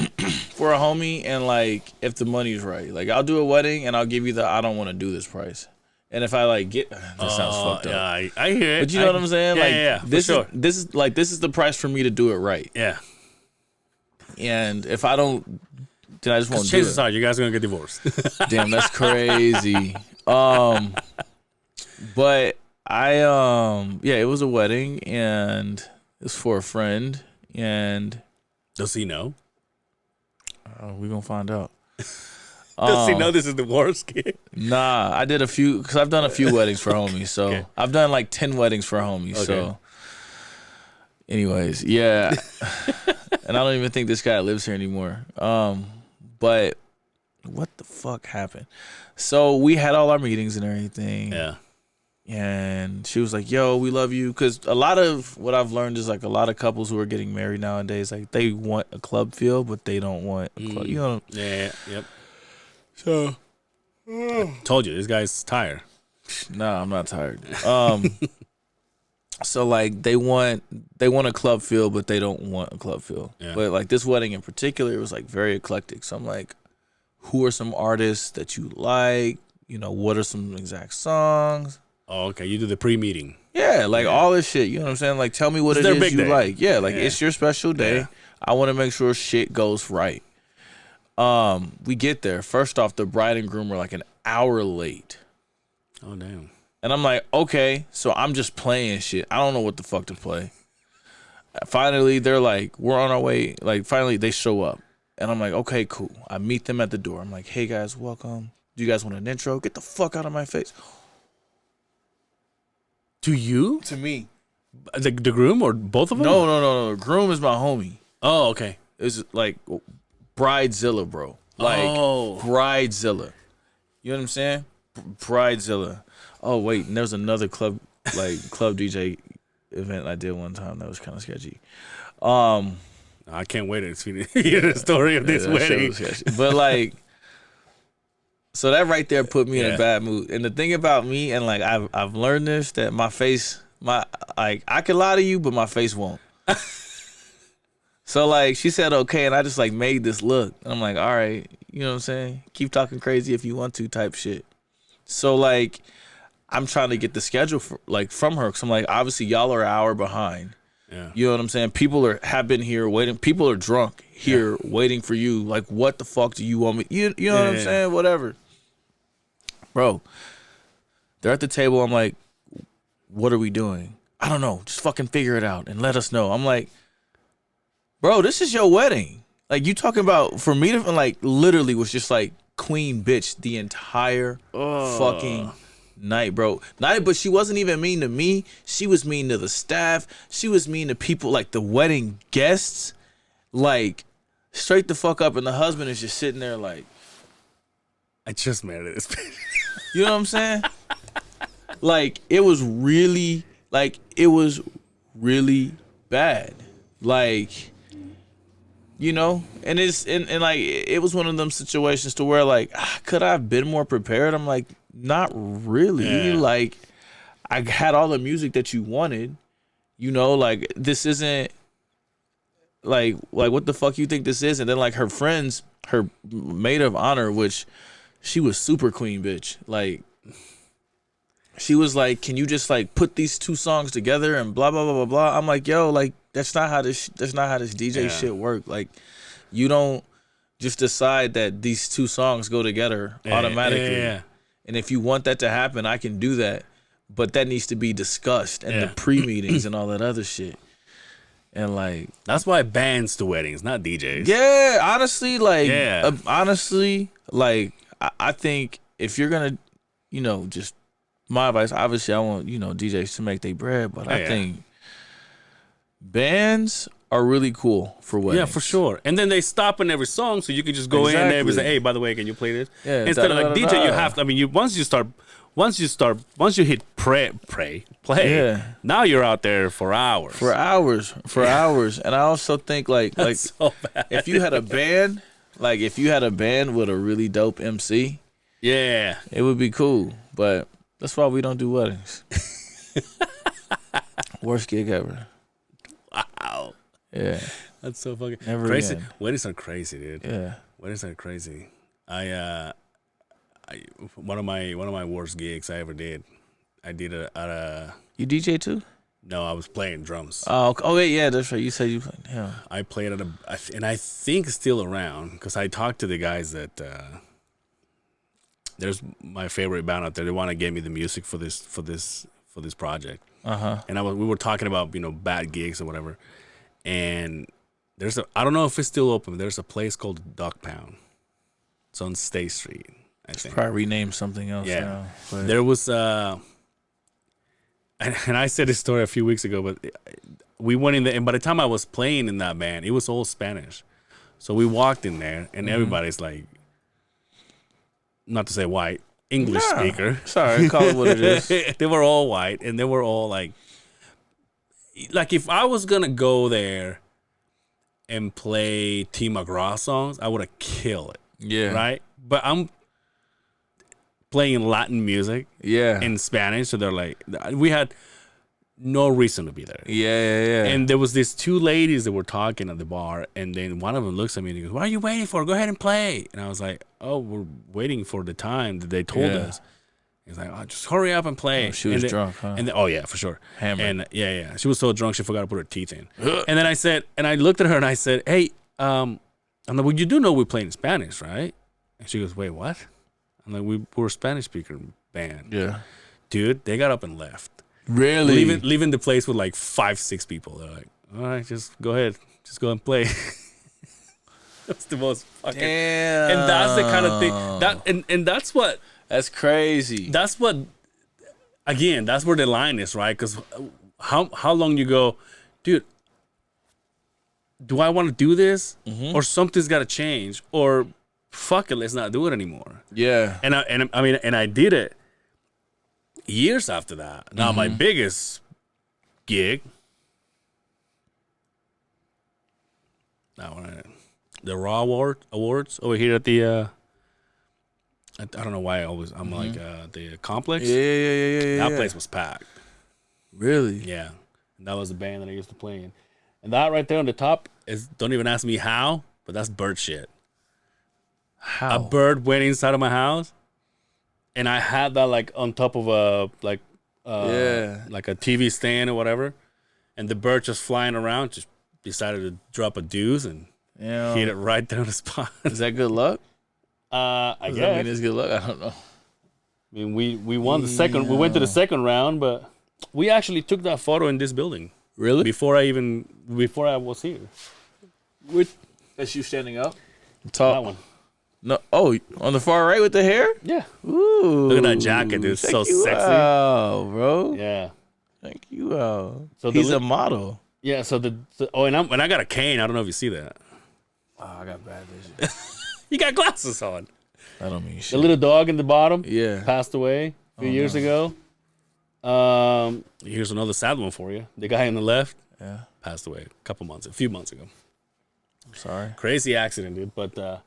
For a homie, and like if the money's right. Like I'll do a wedding and I'll give you the I don't want to do this price. And if I like get that sounds fucked up. Yeah, I hear it. But you know what I'm saying? Yeah, like this sure. this is the price for me to do it right. Yeah. And if I don't, then I just won't do it. Chances are you guys are gonna get divorced. Damn, that's crazy. But it was a wedding and it was for a friend. And does he know? We're gonna find out. Does he know this is the worst gig? Nah, I did a few because I've done a few weddings for homies. So okay. I've done like 10 weddings for homies. Okay. So, anyways, yeah. And I don't even think this guy lives here anymore. But what the fuck happened? So we had all our meetings and everything. Yeah. And she was like, yo, we love you. Because a lot of what I've learned is like a lot of couples who are getting married nowadays, like they want a club feel, but they don't want a club. You know? Yeah, yep. So, I told you, this guy's tired. Nah, I'm not tired. So like they want a club feel, but they don't want a club feel. Yeah. But like this wedding in particular, it was like very eclectic. So I'm like, who are some artists that you like? You know, what are some exact songs? Oh, okay. You do the pre-meeting. Yeah, like all this shit. You know what I'm saying? Like, tell me what it is you like. Yeah, like it's your special day. Yeah. I want to make sure shit goes right. We get there. First off, the bride and groom were like an hour late. Oh, damn. And I'm like, okay, so I'm just playing shit. I don't know what the fuck to play. Finally, they're like, we're on our way. Like, finally, they show up. And I'm like, okay, cool. I meet them at the door. I'm like, hey, guys, welcome. Do you guys want an intro? Get the fuck out of my face. To you? To me. The groom or both of them? No. Groom is my homie. Oh, okay. It's like Bridezilla, bro. Like Bridezilla. You know what I'm saying? Bridezilla. Oh wait, and there was another club DJ event I did one time that was kind of sketchy. I can't wait to hear the story of this wedding. But like, so that right there put me in a bad mood. And the thing about me, and like I've learned this, that my face, I can lie to you, but my face won't. So like she said okay, and I just like made this look, and I'm like, all right, you know what I'm saying? Keep talking crazy if you want to, type shit. So like, I'm trying to get the schedule from her, because I'm like, obviously y'all are an hour behind. Yeah. You know what I'm saying? People have been here waiting. People are drunk here waiting for you. Like, what the fuck do you want me? You know what I'm saying? Whatever. Bro, they're at the table. I'm like, what are we doing? I don't know. Just fucking figure it out and let us know. I'm like, bro, this is your wedding. Like, you talking about, for me to, like, literally was just like queen bitch the entire fucking night, bro. But she wasn't even mean to me. She was mean to the staff. She was mean to people, like the wedding guests. Like, straight the fuck up. And the husband is just sitting there like, I just married this bitch. You know what I'm saying? Like, it was really bad. Like, you know, and like, it was one of them situations to where like, could I have been more prepared? I'm like, not really. Yeah. Like, I had all the music that you wanted, you know, like, this isn't like what the fuck you think this is? And then like her friends, her maid of honor, which she was super queen bitch. Like, she was like, can you just like put these two songs together and blah blah blah blah blah. I'm like, yo, like that's not how this DJ shit work. Like, you don't just decide that these two songs go together automatically. Yeah. And if you want that to happen, I can do that. But that needs to be discussed in the pre-meetings and all that other shit. And like, that's why bands to weddings, not DJs. Yeah, honestly, like, I think if you're gonna, you know, just my advice, obviously I want, you know, DJs to make their bread, but I think bands are really cool for weddings. Yeah, for sure. And then they stop in every song, so you can just go in there and say, hey, by the way, can you play this? Yeah, instead of like DJ, you have to, I mean, once you hit play, now you're out there for hours. For hours. And I also think like so bad. if you had a band with a really dope MC, it would be cool. But that's why we don't do weddings. Worst gig ever. Wow. Yeah. That's so fucking Never crazy. Again. Weddings are crazy, dude. Yeah. Weddings are crazy. I one of my worst gigs I ever did. I did it at a. You DJ too? No, I was playing drums. Oh wait, yeah, that's right. You said you played. Yeah. I played at and I think it's still around because I talked to the guys that. There's my favorite band out there. They want to give me the music for this project. And we were talking about, you know, bad gigs or whatever. And I don't know if it's still open. There's a place called Duck Pound. It's on State Street, I think. Probably renamed something else now. But There was and I said this story a few weeks ago, but we went in there, and by the time I was playing in that band, it was all Spanish. So we walked in there, and everybody's like, not to say white, English speaker. Sorry, call it what it is. They were all white, and they were all like if I was gonna go there and play T. McGraw songs, I would have killed it. Yeah. Right? But I'm playing Latin music in Spanish, so they're like, we had no reason to be there. Yeah. And there was these two ladies that were talking at the bar, and then one of them looks at me and he goes, "What are you waiting for? Go ahead and play." And I was like, "Oh, we're waiting for the time that they told us." He's like, "Oh, just hurry up and play." Oh, she was drunk, huh? And oh yeah, for sure. Hammered. And yeah. She was so drunk she forgot to put her teeth in. And then I looked at her and I said, "Hey, I'm like, well, you do know we play in Spanish, right?" And she goes, "Wait, what?" I'm like, we're a Spanish speaker band. Yeah. Dude, they got up and left. Really? Leaving the place with like 5-6 people. They're like, "All right, just go ahead. Just go and play." That's the most fucking... Damn. And that's the kind of thing... And that's what... That's crazy. That's what... Again, that's where the line is, right? Because how long you go, dude, do I want to do this? Mm-hmm. Or something's got to change? Or fuck it, let's not do it anymore. Yeah. And I did it years after that. Now, my biggest gig... the Raw Awards over here at the... I don't know why I'm like the complex. Yeah. That place was packed. Really? Yeah. And that was the band that I used to play in. And that right there on the top is, don't even ask me how, but that's bird shit. How? A bird went inside of my house, and I had that like on top of a like a TV stand or whatever, and the bird just flying around just decided to drop a deuce and hit it right there on the spot. Is that good luck? I Does guess. that mean it's good luck? I don't know. I mean, we won the second. We went to the second round, but we actually took that photo in this building. Really? Before I was here. That's you standing up? That one. No. Oh, on the far right with the hair? Yeah. Ooh. Look at that jacket, dude. It's so sexy. Wow, bro. Yeah. Thank you. Out. So he's a model. Yeah. So and I got a cane. I don't know if you see that. Oh, I got bad vision. You got glasses on. I don't mean shit. The little dog in the bottom. Yeah. Passed away a few years ago. Here's another sad one for you. The guy on the left. Yeah. Passed away a few months ago. I'm sorry. Crazy accident, dude. But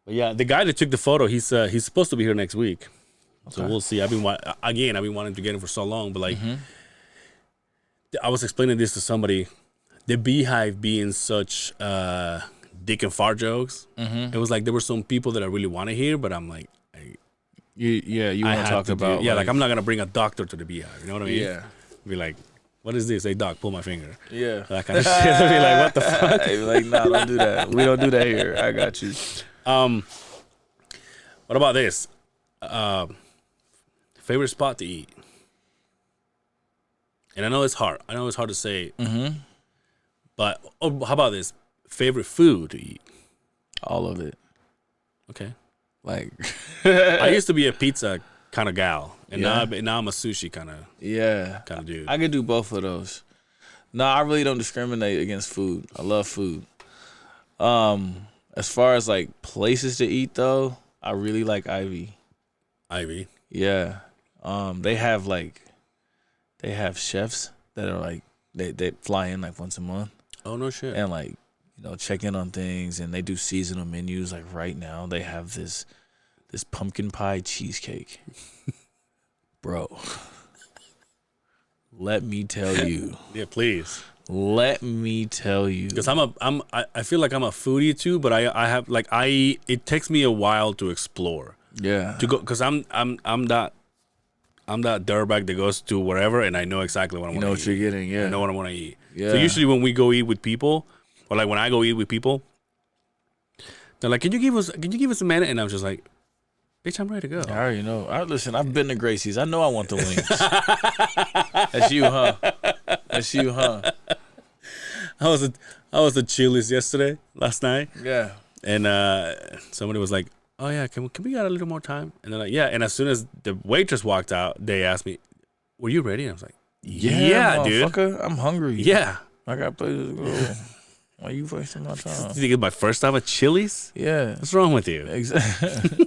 yeah, the guy that took the photo, he's supposed to be here next week. Okay. So we'll see. I've been wanting to get him for so long, but like, I was explaining this to somebody. The Beehive being such dick and fart jokes. It was like there were some people that I really want to hear, but I'm like, you want to talk about like I'm not gonna bring a doctor to the Beehive. You know what I mean? Yeah. Be like, what is this? Hey doc, pull my finger. Yeah. That kind of shit. I'd be like, what the fuck? Be like, nah, don't do that. We don't do that here. I got you. What about this? Favorite spot to eat? And I know it's hard. To say. But how about this? Favorite food to eat? All of it. Okay. Like, I used to be a pizza kind of gal, and now I'm a sushi kind of dude. I could do both of those. No, I really don't discriminate against food. I love food. As far as like places to eat though, I really like Ivy. Ivy. Yeah. They have chefs that are like they fly in like once a month. Oh no shit. And like, check in on things, and they do seasonal menus. Like right now they have this pumpkin pie cheesecake. Bro. Let me tell you. Yeah, please. Let me tell you. Because I feel like I'm a foodie too, but I have like it takes me a while to explore. Yeah. To go, because I'm that dirtbag that goes to wherever and I know exactly what I want to eat. You know what you're getting, yeah. I know what I want to eat. Yeah. So usually when we go eat with people, or like when I go eat with people, they're like, Can you give us a minute? And I'm just like, bitch, I'm ready to go. I already know. Listen, I've been to Gracie's. I know I want the wings. That's you, huh? That's you, huh? I was at Chili's last night. Yeah. And somebody was like, oh yeah, can we get a little more time? And they're like, yeah. And as soon as the waitress walked out, they asked me, were you ready? And I was like, yeah dude. I'm hungry. Yeah. I got places to go. Why are you wasting my time? You think it's my first time at Chili's? Yeah. What's wrong with you? Exactly.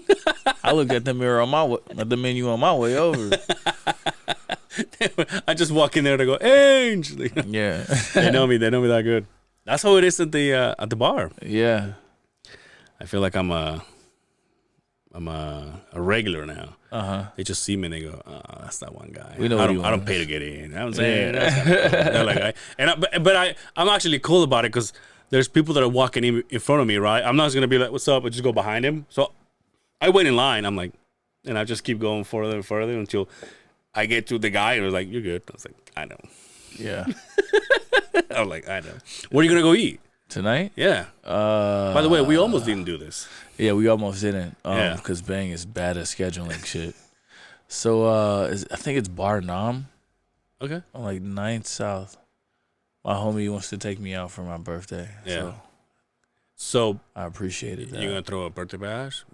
I looked at the mirror at the menu on my way over. I just walk in there to go, Angel. Yeah. They know me. They know me that good. That's how it is at the bar. Yeah. I feel like I'm a regular now. They just see me and they go, "Oh, that's that one guy." We know I don't pay to get in. You know what I'm saying? They're like, I'm actually cool about it because there's people that are walking in front of me, right? I'm not just gonna be like, "What's up?" I just go behind him. So I wait in line. I'm like, and I just keep going further and further until I get to the guy and was like, "You're good." I was like, "I know." Yeah. I'm like, "I know." Where are you gonna go eat Tonight? Yeah. By the way, we almost didn't do this. Yeah, we almost didn't. Because Bang is bad at scheduling shit. So I think it's Bar Nam. Okay. On like 9th South. My homie wants to take me out for my birthday. Yeah. So I appreciated that. You gonna throw a birthday bash?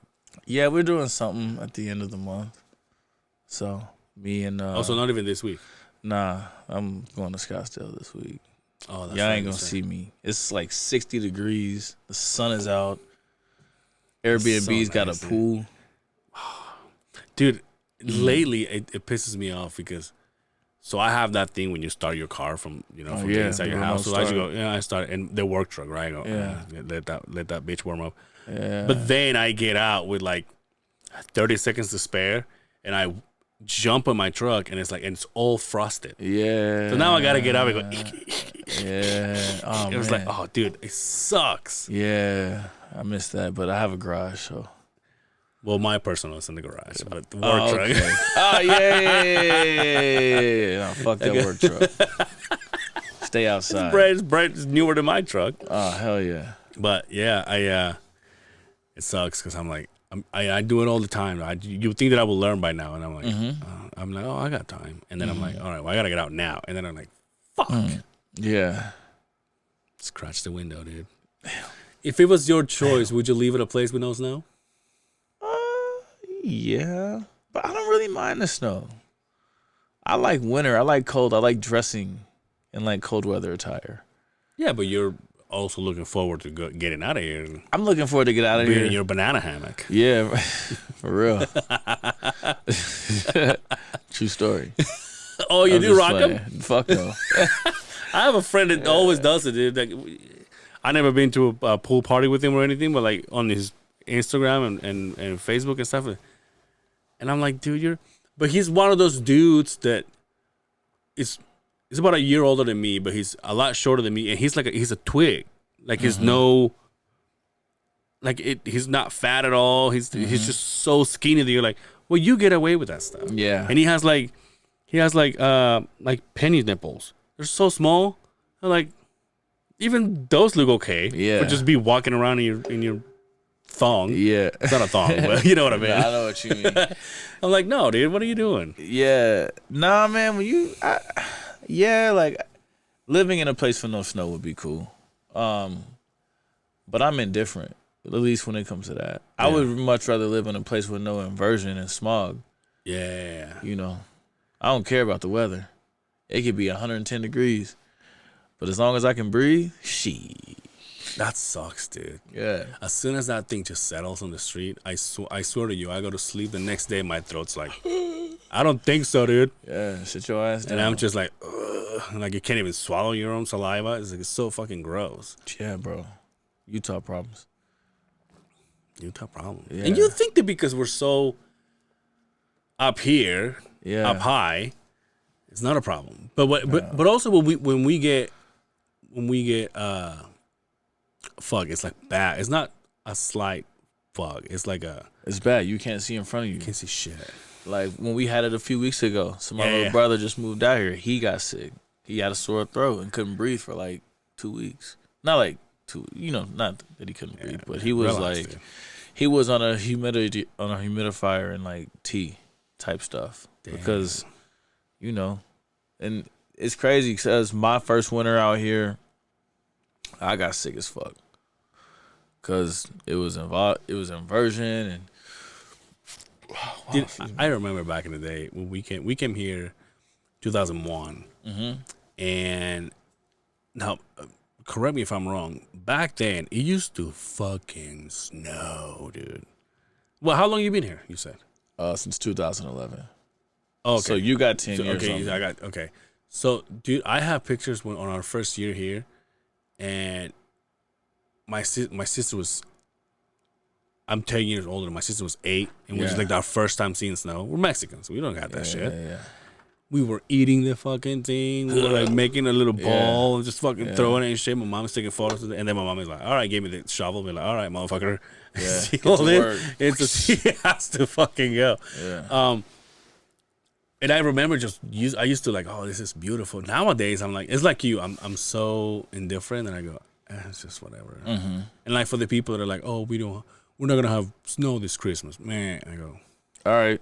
Yeah, we're doing something at the end of the month. So me and also not even this week. Nah, I'm going to Scottsdale this week. Oh, that's y'all right, ain't gonna see me. It's like 60 degrees. The sun is out. Airbnb's so got nice, a pool. Dude, lately it pisses me off because so I have that thing when you start your car from from inside your house. So I just go, I start and the work truck, right? I go, let that bitch warm up. Yeah. But then I get out with like 30 seconds to spare and I jump in my truck and it's all frosted. Yeah. So now I gotta get out and go. Yeah. Oh, it was man. like, oh, dude, it sucks. Yeah, I missed that, but I have a garage, so. Well, my personal is in the garage, but the work truck. Oh, yeah. No, fuck that work truck. Stay outside. It's newer than my truck. Oh, hell yeah. But yeah, it sucks because I'm like, I do it all the time. You think that I will learn by now, and I'm like, oh, I got time, and then I'm like, all right, well, I gotta get out now, and then I'm like, fuck. Yeah. Scratch the window, dude. If it was your choice, would you leave at a place with no snow? Yeah, but I don't really mind the snow. I like winter. I like cold. I like dressing in like cold weather attire. Yeah, but you're also looking forward to getting out of here. I'm looking forward to get out of here. Being in your banana hammock. Yeah, for real. True story. Oh, you do rock them? Fuck no. I have a friend that always does it, dude. Like, I never been to a pool party with him or anything, but like on his Instagram and Facebook and stuff. And I'm like, dude, but he's one of those dudes that he's about a year older than me, but he's a lot shorter than me, and he's a twig. Like he's he's not fat at all. He's just so skinny that you're like, well, you get away with that stuff. Yeah. And he has penny nipples. They're so small. They're like, even those look okay. Yeah. But just be walking around in your thong. Yeah. It's not a thong, but you know what I mean. Yeah, I know what you mean. I'm like, no, dude, what are you doing? Yeah. Nah, man, like living in a place with no snow would be cool. But I'm indifferent, at least when it comes to that. Yeah. I would much rather live in a place with no inversion and smog. Yeah. I don't care about the weather. It could be 110 degrees. But as long as I can breathe, that sucks, dude. Yeah. As soon as that thing just settles on the street, I swear to you, I go to sleep the next day, my throat's like, I don't think so, dude. Yeah, sit your ass down. And I'm just like, ugh. Like you can't even swallow your own saliva. It's so fucking gross. Yeah, bro. Utah problems. Yeah. Yeah. And you think that because we're so up here, up high, it's not a problem. But also when we get fog, it's like bad. It's not a slight fog. It's like it's bad. You can't see in front of you. You can't see shit. Like when we had it a few weeks ago. So my little brother just moved out here. He got sick. He had a sore throat and couldn't breathe for like 2 weeks. Not like 2, not that he couldn't breathe, but he was he was on a humidifier and like tea type stuff. Damn. Because and it's crazy because my first winter out here, I got sick as fuck. Cause it was inversion and. Dude, I remember back in the day when we came here, 2001, and now correct me if I'm wrong. Back then, it used to fucking snow, dude. Well, how long you been here? You said. Since 2011. Oh, okay. So you got 10 years. Okay, okay. So, dude, I have pictures on our first year here, and my sister was. I'm 10 years older. My sister was 8, and it was like our first time seeing snow. We're Mexicans, so we don't got that shit. Yeah. We were eating the fucking thing. We were like making a little ball and just fucking throwing it and shit. My mom was taking photos of it, and then my mom was like, "All right," gave me the shovel. We're like, "All right, motherfucker." Yeah. She has to fucking go. Yeah. And I remember I used to like, oh, this is beautiful. Nowadays, I'm like, it's like you. I'm so indifferent, and I go, it's just whatever. Mm-hmm. And like for the people that are like, oh, we're not gonna have snow this Christmas, man. I go, all right.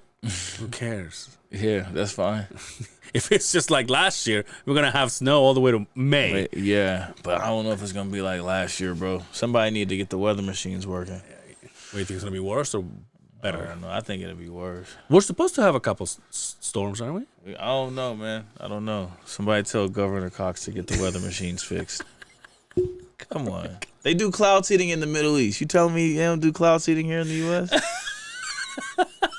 Who cares? Yeah, that's fine. If it's just like last year, we're gonna have snow all the way to May. Yeah, but I don't know if it's gonna be like last year, bro. Somebody need to get the weather machines working. What do you think it's gonna be worse or better? I don't know. I think it'll be worse. We're supposed to have a couple storms, aren't we? I don't know, man. I don't know. Somebody tell Governor Cox to get the weather machines fixed. Come on. They do cloud seeding in the Middle East. You telling me they don't do cloud seeding here in the U.S.?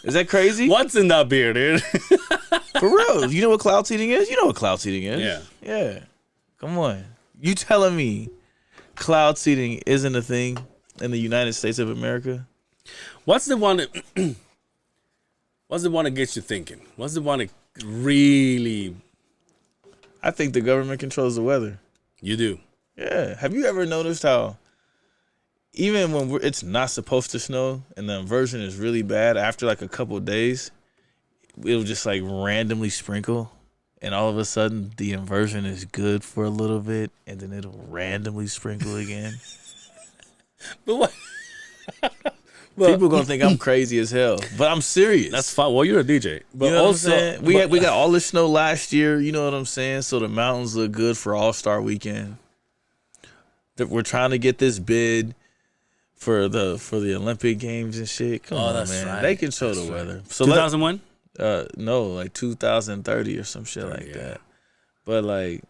Is that crazy? What's in that beer, dude? For real. You know what cloud seeding is? You know what cloud seeding is. Yeah. Yeah. Come on. You telling me cloud seeding isn't a thing in the United States of America? What's the one that gets you thinking? What's the one that really... I think the government controls the weather. You do? Yeah. Have you ever noticed how even when it's not supposed to snow and the inversion is really bad, after like a couple of days, it'll just like randomly sprinkle, and all of a sudden the inversion is good for a little bit, and then it'll randomly sprinkle again? But what? People gonna think I'm crazy as hell, but I'm serious. That's fine. Well, you're a DJ, but you know also what I'm saying? We got all this snow last year. You know what I'm saying? So the mountains look good for All-Star Weekend. That we're trying to get this bid for the Olympic Games and shit. Come on, man. Right. They control the weather. So 2001? No, like 2030 or some shit like that. But like,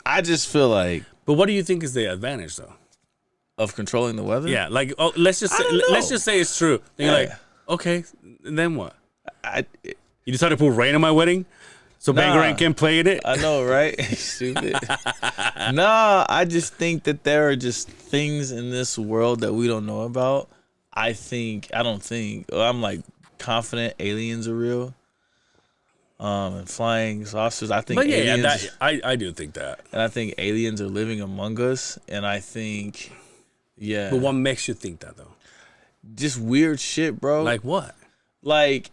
I just feel like. But what do you think is the advantage though? Of controlling the weather? Yeah, like let's just say it's true. Then you're like, okay, and then what? You decided to put rain on my wedding, so Bangarang can play in it. I know, right? Stupid. Nah, I just think that there are just things in this world that we don't know about. I'm like confident aliens are real. And flying saucers. I think aliens. I do think that. And I think aliens are living among us. And I think. Yeah. But what makes you think that though? Just weird shit, bro. Like what? Like,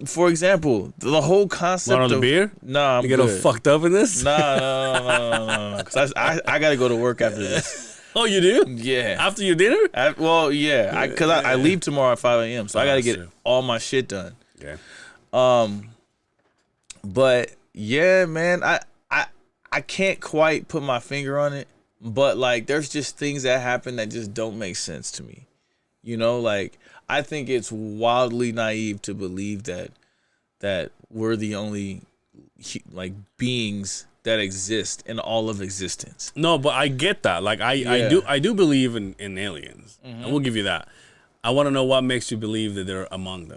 for example, the whole concept of the beer? Nah, I'm you get all fucked up in this? No. Because I got to go to work after this. Oh, you do? Yeah. After your dinner? Because I leave tomorrow at 5 a.m. So I got to get all my shit done. Okay. But yeah, man, I can't quite put my finger on it. But, like, there's just things that happen that just don't make sense to me. You know, like, I think it's wildly naive to believe that we're the only, like, beings that exist in all of existence. No, but I get that. Like, I do believe in aliens. Mm-hmm. I will give you that. I want to know what makes you believe that they're amongst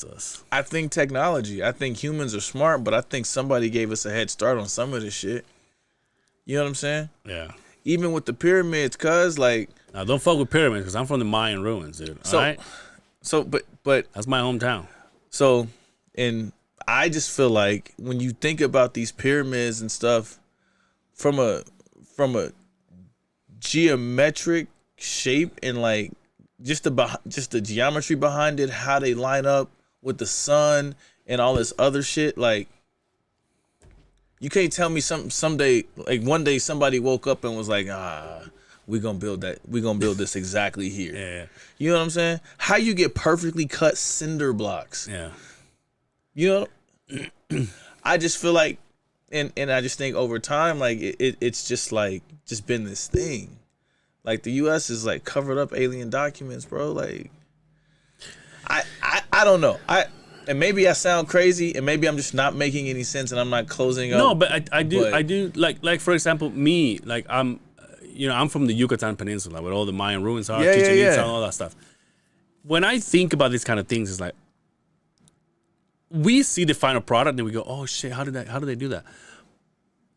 us. I think technology. I think humans are smart, but I think somebody gave us a head start on some of this shit. You know what I'm saying? Yeah. Even with the pyramids, cuz, like... Now, don't fuck with pyramids, because I'm from the Mayan ruins, dude. All right? But... That's my hometown. So, and I just feel like when you think about these pyramids and stuff, from a geometric shape and, like, just the geometry behind it, how they line up with the sun and all this other shit, like... You can't tell me someday, like one day somebody woke up and was like, we're going to build that. We're going to build this exactly here. Yeah. You know what I'm saying? How you get perfectly cut cinder blocks. Yeah. You know? I just feel like, and I just think over time, like it's just like, just been this thing. Like the U.S. is like covered up alien documents, bro. Like, I don't know. And maybe I sound crazy, and maybe I'm just not making any sense, and I'm not closing up. No, but I do like for example, me, like I'm from the Yucatan Peninsula, where all the Mayan ruins are, Chichen Itza, and all that stuff. when I think about these kind of things, it's like we see the final product and we go, oh shit, how did they do that?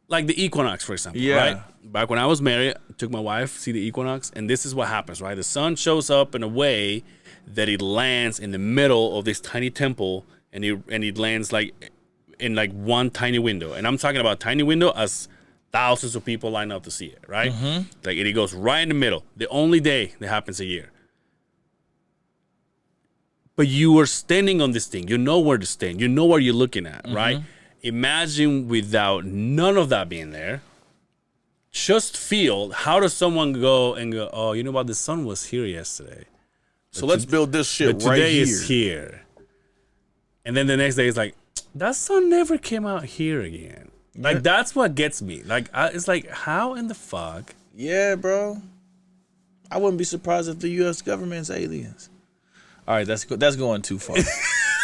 Like the equinox, for example, right? Back when I was married, I took my wife to see the equinox, and this is what happens, right? The sun shows up in a way that it lands in the middle of this tiny temple, and it lands like in like one tiny window. And I'm talking about tiny window as thousands of people line up to see it, right? Like it goes right in the middle. The only day that happens a year. But you are standing on this thing. You know where to stand. You know what you're looking at, right? Imagine without none of that being there. Just feel, how does someone go, oh, you know what? The sun was here yesterday. So let's build this shit But right today here. is here. And then the next day it's like, that sun never came out here again. Like, that's what gets me. Like, it's like, how in the fuck? Yeah, bro. I wouldn't be surprised if the U.S. government's aliens. All right, that's going too far.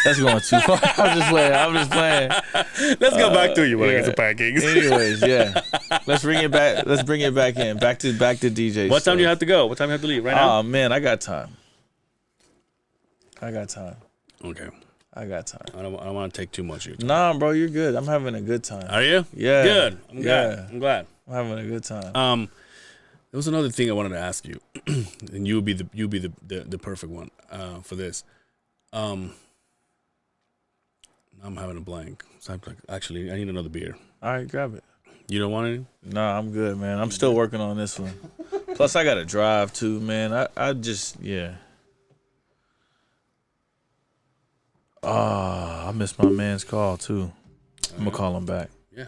That's going too far. I'm just playing. Let's go back to you when I get to pancakes. Anyways, yeah. Let's bring it back. Let's bring it back in. Back to DJ. What time do you have to go? What time do you have to leave? Right now? Oh man, I got time. Okay. I got time. I don't want to take too much of your time. Nah, bro, you're good. I'm having a good time. Are you? Yeah. Good. I'm glad. I'm having a good time. There was another thing I wanted to ask you, and you'll be the perfect one for this. I'm having a blank. So actually, I need another beer. All right, grab it. You don't want any? Nah, I'm good, man. I'm still working on this one. Plus, I got to drive too, man. I just, yeah. I missed my man's call too. I'm gonna call him back. Yeah.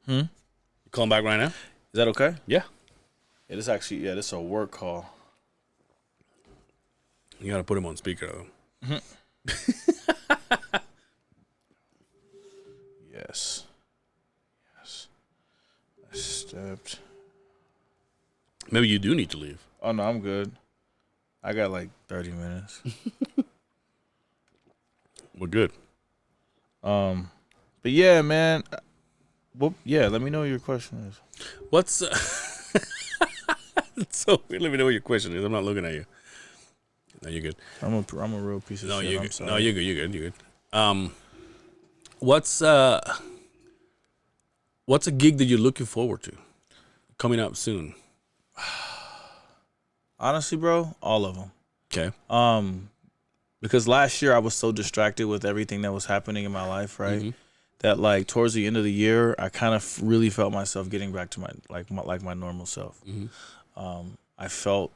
You call him back right now? Is that okay? Yeah. Yeah, this is a work call. You gotta put him on speaker though. Yes. I stepped. Maybe you do need to leave. Oh no, I'm good. I got like 30 minutes. We're good. But yeah, man. Well, yeah, let me know what your question is. What's so let me know what your question is. I'm not looking at you. No, you're good. I'm a real piece of shit. You're I'm good. sorry. No, you're good. What's a gig that you're looking forward to coming up soon? Honestly, bro, all of them. Okay. Because last year I was so distracted with everything that was happening in my life, right? That like towards the end of the year, I kind of really felt myself getting back to my normal self. I felt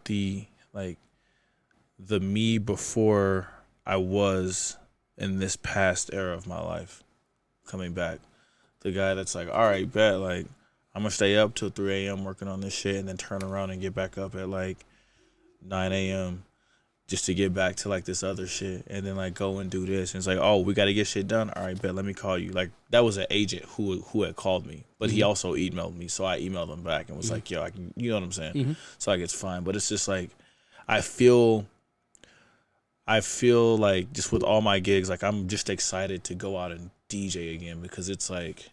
the me before I was in this past era of my life coming back. The guy that's like, all right, bet, like I'm gonna stay up till 3 a.m. working on this shit and then turn around and get back up at like 9 a.m. just to get back to like this other shit and then like go and do this. And it's like, oh, we got to get shit done. All right, bet, let me call you. Like that was an agent who had called me, but he also emailed me. So I emailed him back and was like, yo, I can, you know what I'm saying? So like, it's fine. But it's just like, I feel like just with all my gigs, like I'm just excited to go out and DJ again because it's like,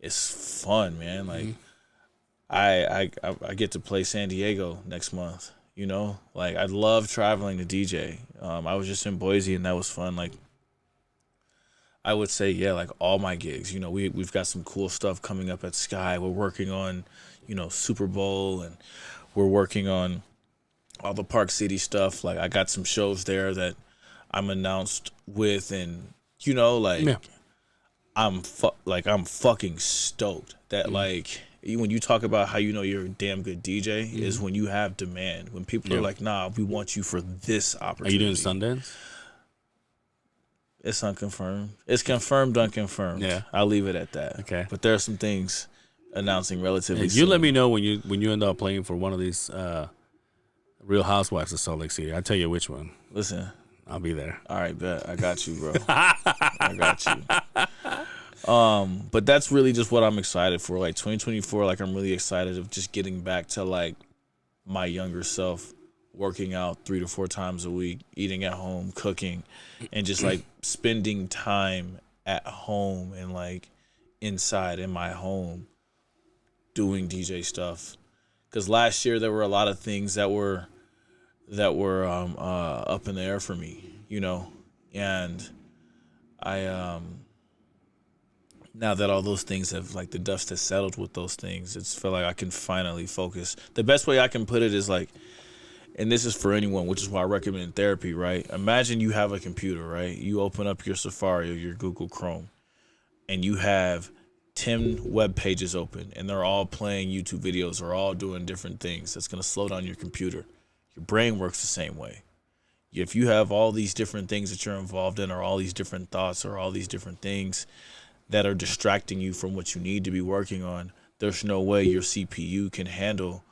it's fun, man. Like I get to play San Diego next month. You know, like I love traveling to DJ. I was just in Boise and that was fun. Like I would say, yeah, like all my gigs, you know, we've got some cool stuff coming up at Sky. We're working on, you know, Super Bowl and we're working on all the Park City stuff. Like I got some shows there that I'm announced with and, you know, like I'm fucking stoked that like, when you talk about how you know you're a damn good DJ is when you have demand. When people are like, nah, we want you for this opportunity. Are you doing Sundance? It's unconfirmed. It's confirmed, unconfirmed. Yeah. I'll leave it at that. Okay. But there are some things announcing relatively You soon. let me know when you end up playing for one of these Real Housewives of Salt Lake City. I'll tell you which one. Listen. I'll be there. All right, bet. I got you, bro. I got you. But that's really just what I'm excited for. Like 2024, like I'm really excited of just getting back to like my younger self, working out 3 to 4 times a week, eating at home, cooking, and just like spending time at home and like inside in my home doing DJ stuff. Because last year there were a lot of things that were that were up in the air for me, you know, and I now that all those things have, like, the dust has settled with those things, it's feel like I can finally focus. The best way I can put it is like, and this is for anyone, which is why I recommend therapy, right? Imagine you have a computer, right? You open up your Safari or your Google Chrome, and you have 10 web pages open, and they're all playing YouTube videos or all doing different things. That's going to slow down your computer. Your brain works the same way. If you have all these different things that you're involved in, or all these different thoughts, or all these different things that are distracting you from what you need to be working on, there's no way your CPU can handle,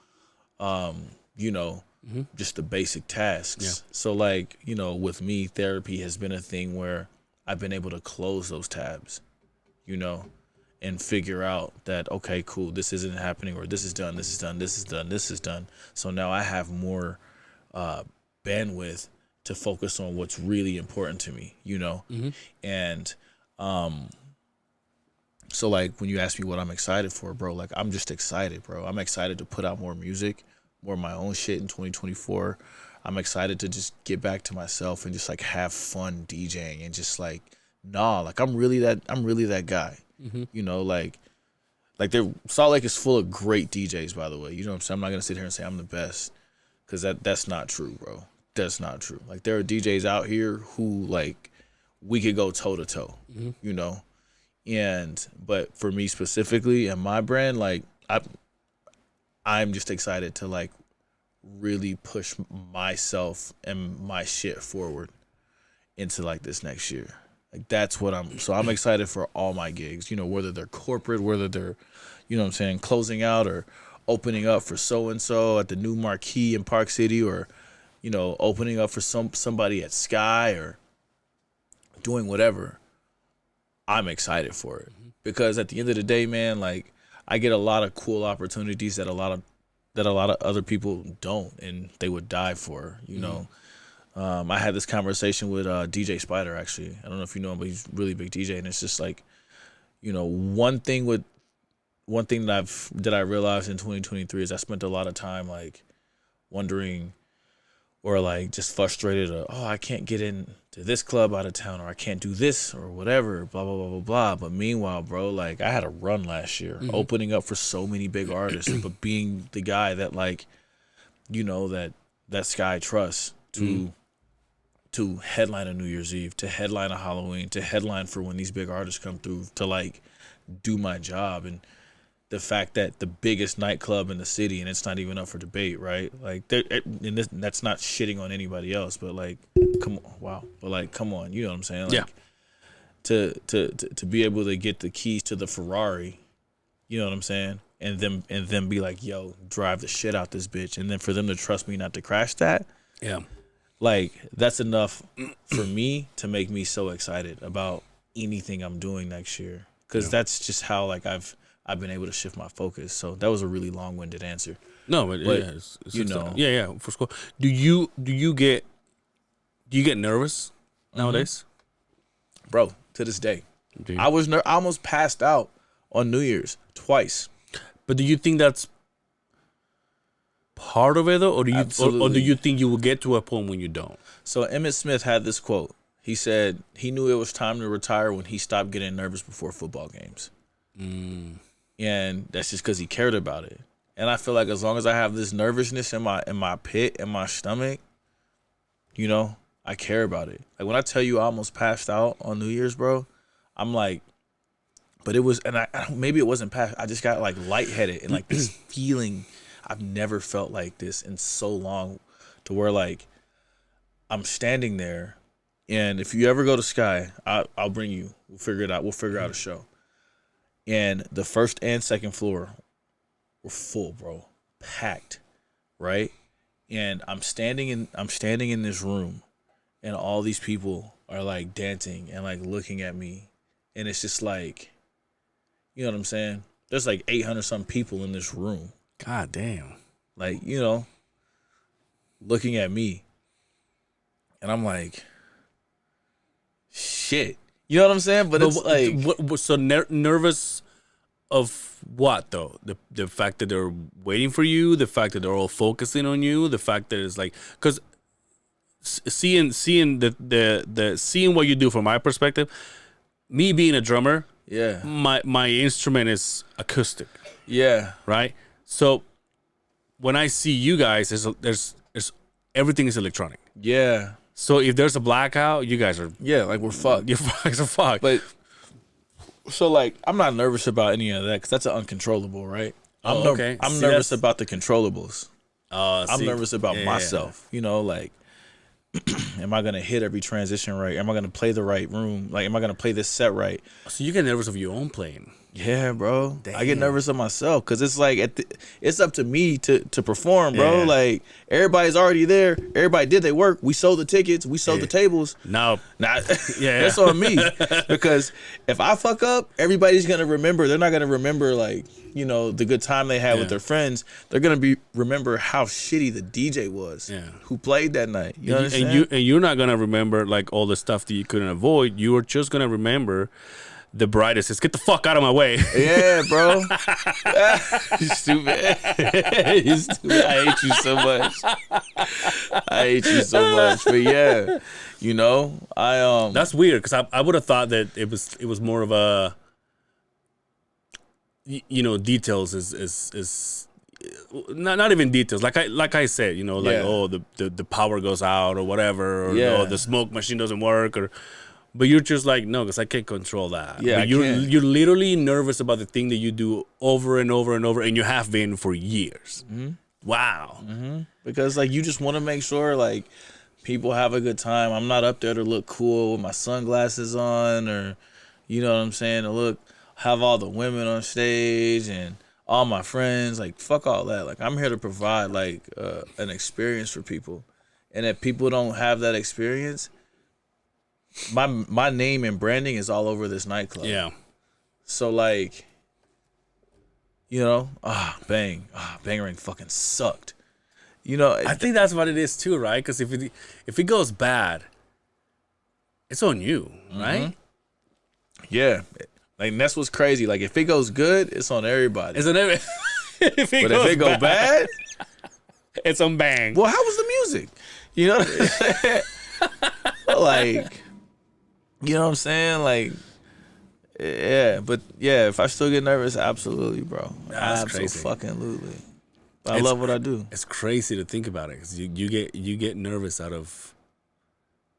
just the basic tasks. Yeah. So, like, with me, therapy has been a thing where I've been able to close those tabs, and figure out that, okay, cool, this isn't happening, or this is done, this is done, this is done, this is done. So now I have more bandwidth to focus on what's really important to me, And so, like, when you ask me what I'm excited for, bro, like, I'm just excited, bro. I'm excited to put out more music, more of my own shit in 2024. I'm excited to just get back to myself and just, like, have fun DJing and just, like, I'm really that guy. Like Salt Lake is full of great DJs, by the way. You know what I'm saying? I'm not gonna sit here and say I'm the best, because that's not true, bro. That's not true. Like, there are DJs out here who, like, we could go toe to toe, but for me specifically and my brand, like, I'm just excited to, like, really push myself and my shit forward into, like, this next year. Like, that's what I'm excited for all my gigs, whether they're corporate, whether they're, closing out or opening up for so-and-so at the new Marquee in Park City, or, opening up for somebody at Sky, or doing whatever. I'm excited for it, because at the end of the day, man, like, I get a lot of cool opportunities that a lot of other people don't, and they would die for, I had this conversation with DJ Spider, actually. I don't know if you know him, but he's a really big DJ, and it's just like, one thing that I realized in 2023 is I spent a lot of time, like, wondering, or, like, just frustrated, I can't get into this club out of town, or I can't do this, or whatever, blah, blah, blah, blah, blah. But meanwhile, bro, like, I had a run last year, opening up for so many big artists, but being the guy that, like, that Sky trusts to headline a New Year's Eve, to headline a Halloween, to headline for when these big artists come through, to, like, do my job. And the fact that the biggest nightclub in the city, and it's not even up for debate, right? Like, that's not shitting on anybody else, but, like, come on, wow. But, like, come on, you know what I'm saying? Like, yeah. To be able to get the keys to the Ferrari, you know what I'm saying? And then be like, yo, drive the shit out this bitch. And then for them to trust me not to crash that. Yeah. Like, that's enough for me to make me so excited about anything I'm doing next year. Because that's just how, like, I've been able to shift my focus. So that was a really long-winded answer. No, but yeah, it's for school. Do you get nervous nowadays? Bro, to this day. I almost passed out on New Year's twice. But do you think that's part of it, though, or do you think you will get to a point when you don't? So Emmitt Smith had this quote. He said he knew it was time to retire when he stopped getting nervous before football games. And that's just because he cared about it. And I feel like as long as I have this nervousness in my pit, in my stomach, I care about it. Like, when I tell you I almost passed out on New Year's, bro, I'm like, but it was, and maybe it wasn't passed. I just got, like, lightheaded and, like, this feeling. I've never felt like this in so long, to where, like, I'm standing there, and if you ever go to Sky, I'll bring you. We'll figure it out. We'll figure out a show. And the first and second floor were full, bro, packed, right? And I'm standing in this room, and all these people are, like, dancing and, like, looking at me, and it's just like, you know what I'm saying? There's, like, 800 some people in this room. God damn. Like, looking at me. And I'm like, shit. You know what I'm saying? But it's like... So nervous of what, though? The fact that they're waiting for you? The fact that they're all focusing on you? The fact that it's like... Because seeing seeing what you do from my perspective, me being a drummer, my instrument is acoustic. Yeah. Right? So when I see you guys, there's everything is electronic. Yeah. So if there's a blackout, you guys are like we're fucked. You guys are fucked. But so like I'm not nervous about any of that because that's an uncontrollable, right? Okay. I'm nervous about the controllables. I'm see, nervous about myself. You know, like, am I gonna hit every transition right? Am I gonna play the right room? Like, am I gonna play this set right? So you get nervous of your own playing. Yeah, bro. Damn. I get nervous of myself because it's like it's up to me to perform, bro. Like everybody's already there. Everybody did their work. We sold the tickets. We sold the tables. No, that's on me because if I fuck up, everybody's gonna remember. They're not gonna remember like the good time they had with their friends. They're gonna remember how shitty the DJ was who played that night. You know what I'm saying? And you're not gonna remember like all the stuff that you couldn't avoid. You are just gonna remember the brightest is get the fuck out of my way. Yeah, bro. You stupid. You stupid. I hate you so much. I hate you so much. But yeah, I That's weird because I would have thought that it was more of a details is not even details. Like I said, the power goes out or whatever, or the smoke machine doesn't work or. But you're just like, no, because I can't control that. Yeah, but you're literally nervous about the thing that you do over and over and over, and you have been for years. Mm-hmm. Wow. Mm-hmm. Because like you just want to make sure like people have a good time. I'm not up there to look cool with my sunglasses on, or you know what I'm saying, to have all the women on stage and all my friends. Like fuck all that. Like I'm here to provide like an experience for people, and if people don't have that experience. My name and branding is all over this nightclub. Yeah. So like, Bangarang fucking sucked. I think that's what it is too, right? Because if it goes bad, it's on you, right? Yeah. Like that's what's crazy. Like if it goes good, it's on everybody. It's on every. If it goes bad, it's on Bang. Well, how was the music? You know what I'm saying? Like. You know what I'm saying? Like, yeah, but yeah, if I still get nervous, absolutely, bro. That's crazy. Fucking-lutely. But I love what I do. It's crazy to think about it because you get nervous out of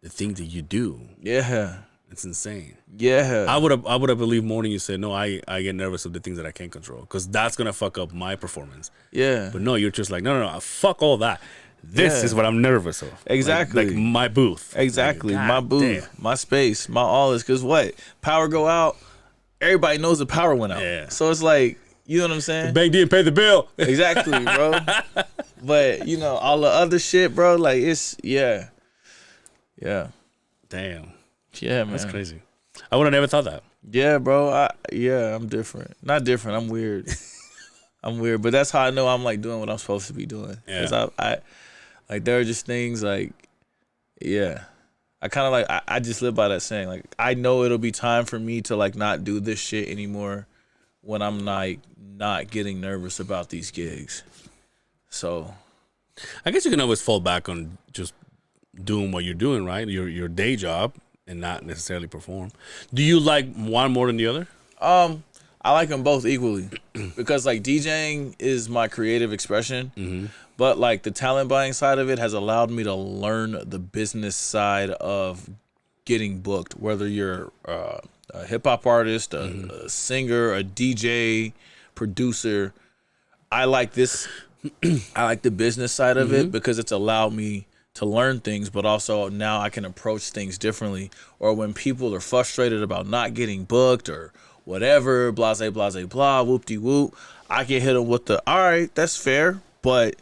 the thing that you do. Yeah, it's insane. Yeah, I would have believed more than you said. No, I get nervous of the things that I can't control because that's gonna fuck up my performance. Yeah, but no, you're just like no, fuck all that. This is what I'm nervous of. Exactly. Like my booth. Exactly. Like, my booth, my space, my all this. Because what? Power go out, everybody knows the power went out. Yeah. So it's like, you know what I'm saying? The bank didn't pay the bill. Exactly, bro. But, all the other shit, bro, like it's, yeah. Damn. Yeah, man. That's crazy. I would have never thought that. Yeah, bro. I'm different. Not different. I'm weird. I'm weird. But that's how I know I'm like doing what I'm supposed to be doing. Because I like there are just things like, yeah, I kind of like I just live by that saying. Like I know it'll be time for me to like not do this shit anymore when I'm like not getting nervous about these gigs. So, I guess you can always fall back on just doing what you're doing, right? Your day job and not necessarily perform. Do you like one more than the other? I like them both equally because like DJing is my creative expression, but like the talent buying side of it has allowed me to learn the business side of getting booked, whether you're a hip hop artist, a singer, a DJ, producer. I like this. I like the business side of it because it's allowed me to learn things, but also now I can approach things differently. Or when people are frustrated about not getting booked or whatever, blase, blase, blah, whoop-de-whoop, I can hit them with the, all right, that's fair, but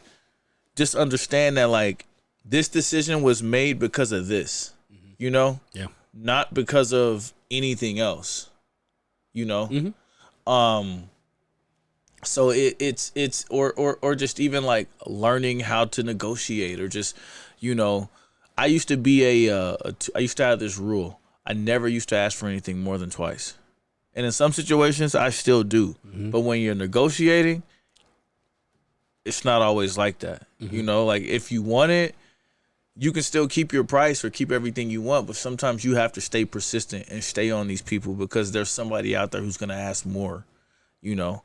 just understand that, like, this decision was made because of this, you know? Yeah. Not because of anything else, you know? So it's or just even, like, learning how to negotiate or just, you know, I used to be I used to have this rule. I never used to ask for anything more than twice. And in some situations, I still do. But when you're you can still keep your price or keep everything you want, but sometimes you have to stay persistent and stay on these people because there's somebody out there who's gonna ask more, you know.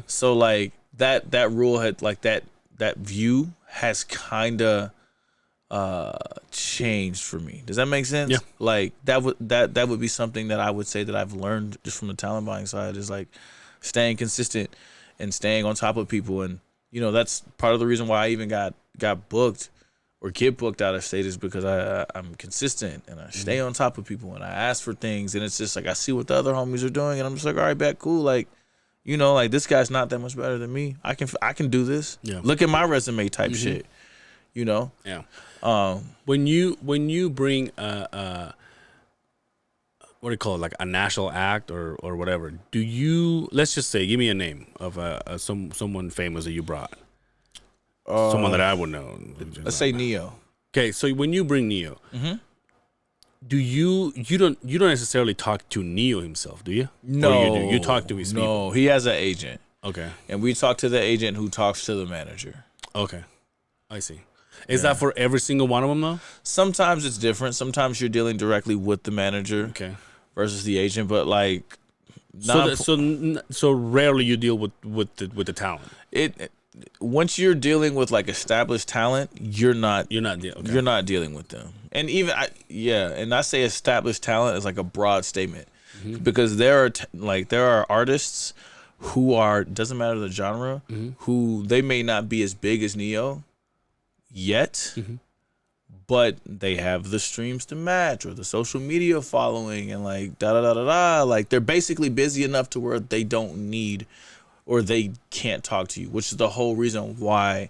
So like that rule had like that view has kind of changed for me. Does that make sense? Yeah. Like that would be something that I would say that I've learned just from the talent buying side is like staying consistent and staying on top of people. And you know, that's part of the reason why I even got booked or get booked out of state is because I'm consistent and I stay on top of people and I ask for things. And it's just like I see what the other homies are doing and I'm just like, all right, bet, cool. Like, you know, like this guy's not that much better than me. I can do this. Yeah. Look at my resume type shit. You know. Yeah. When you bring what do you call it, like a national act or whatever, do you, let's just say, give me a name of someone famous that you brought, someone that I would know. Let's say Neo. Okay, so when you bring Neo, do you don't necessarily talk to Neo himself, do you? No, or you do? You talk to his people. No, he has an agent. Okay, and we talk to the agent who talks to the manager. Okay, I see. Is that for every single one of them though? Sometimes it's different. Sometimes you're dealing directly with the manager, okay, versus the agent. But like, so rarely you deal with the talent. Once you're dealing with like established talent, you're not dealing with them. And even and I say established talent is like a broad statement because there are artists who are, doesn't matter the genre, who they may not be as big as Neo yet, but they have the streams to match or the social media following and like like they're basically busy enough to where they don't need or they can't talk to you, which is the whole reason why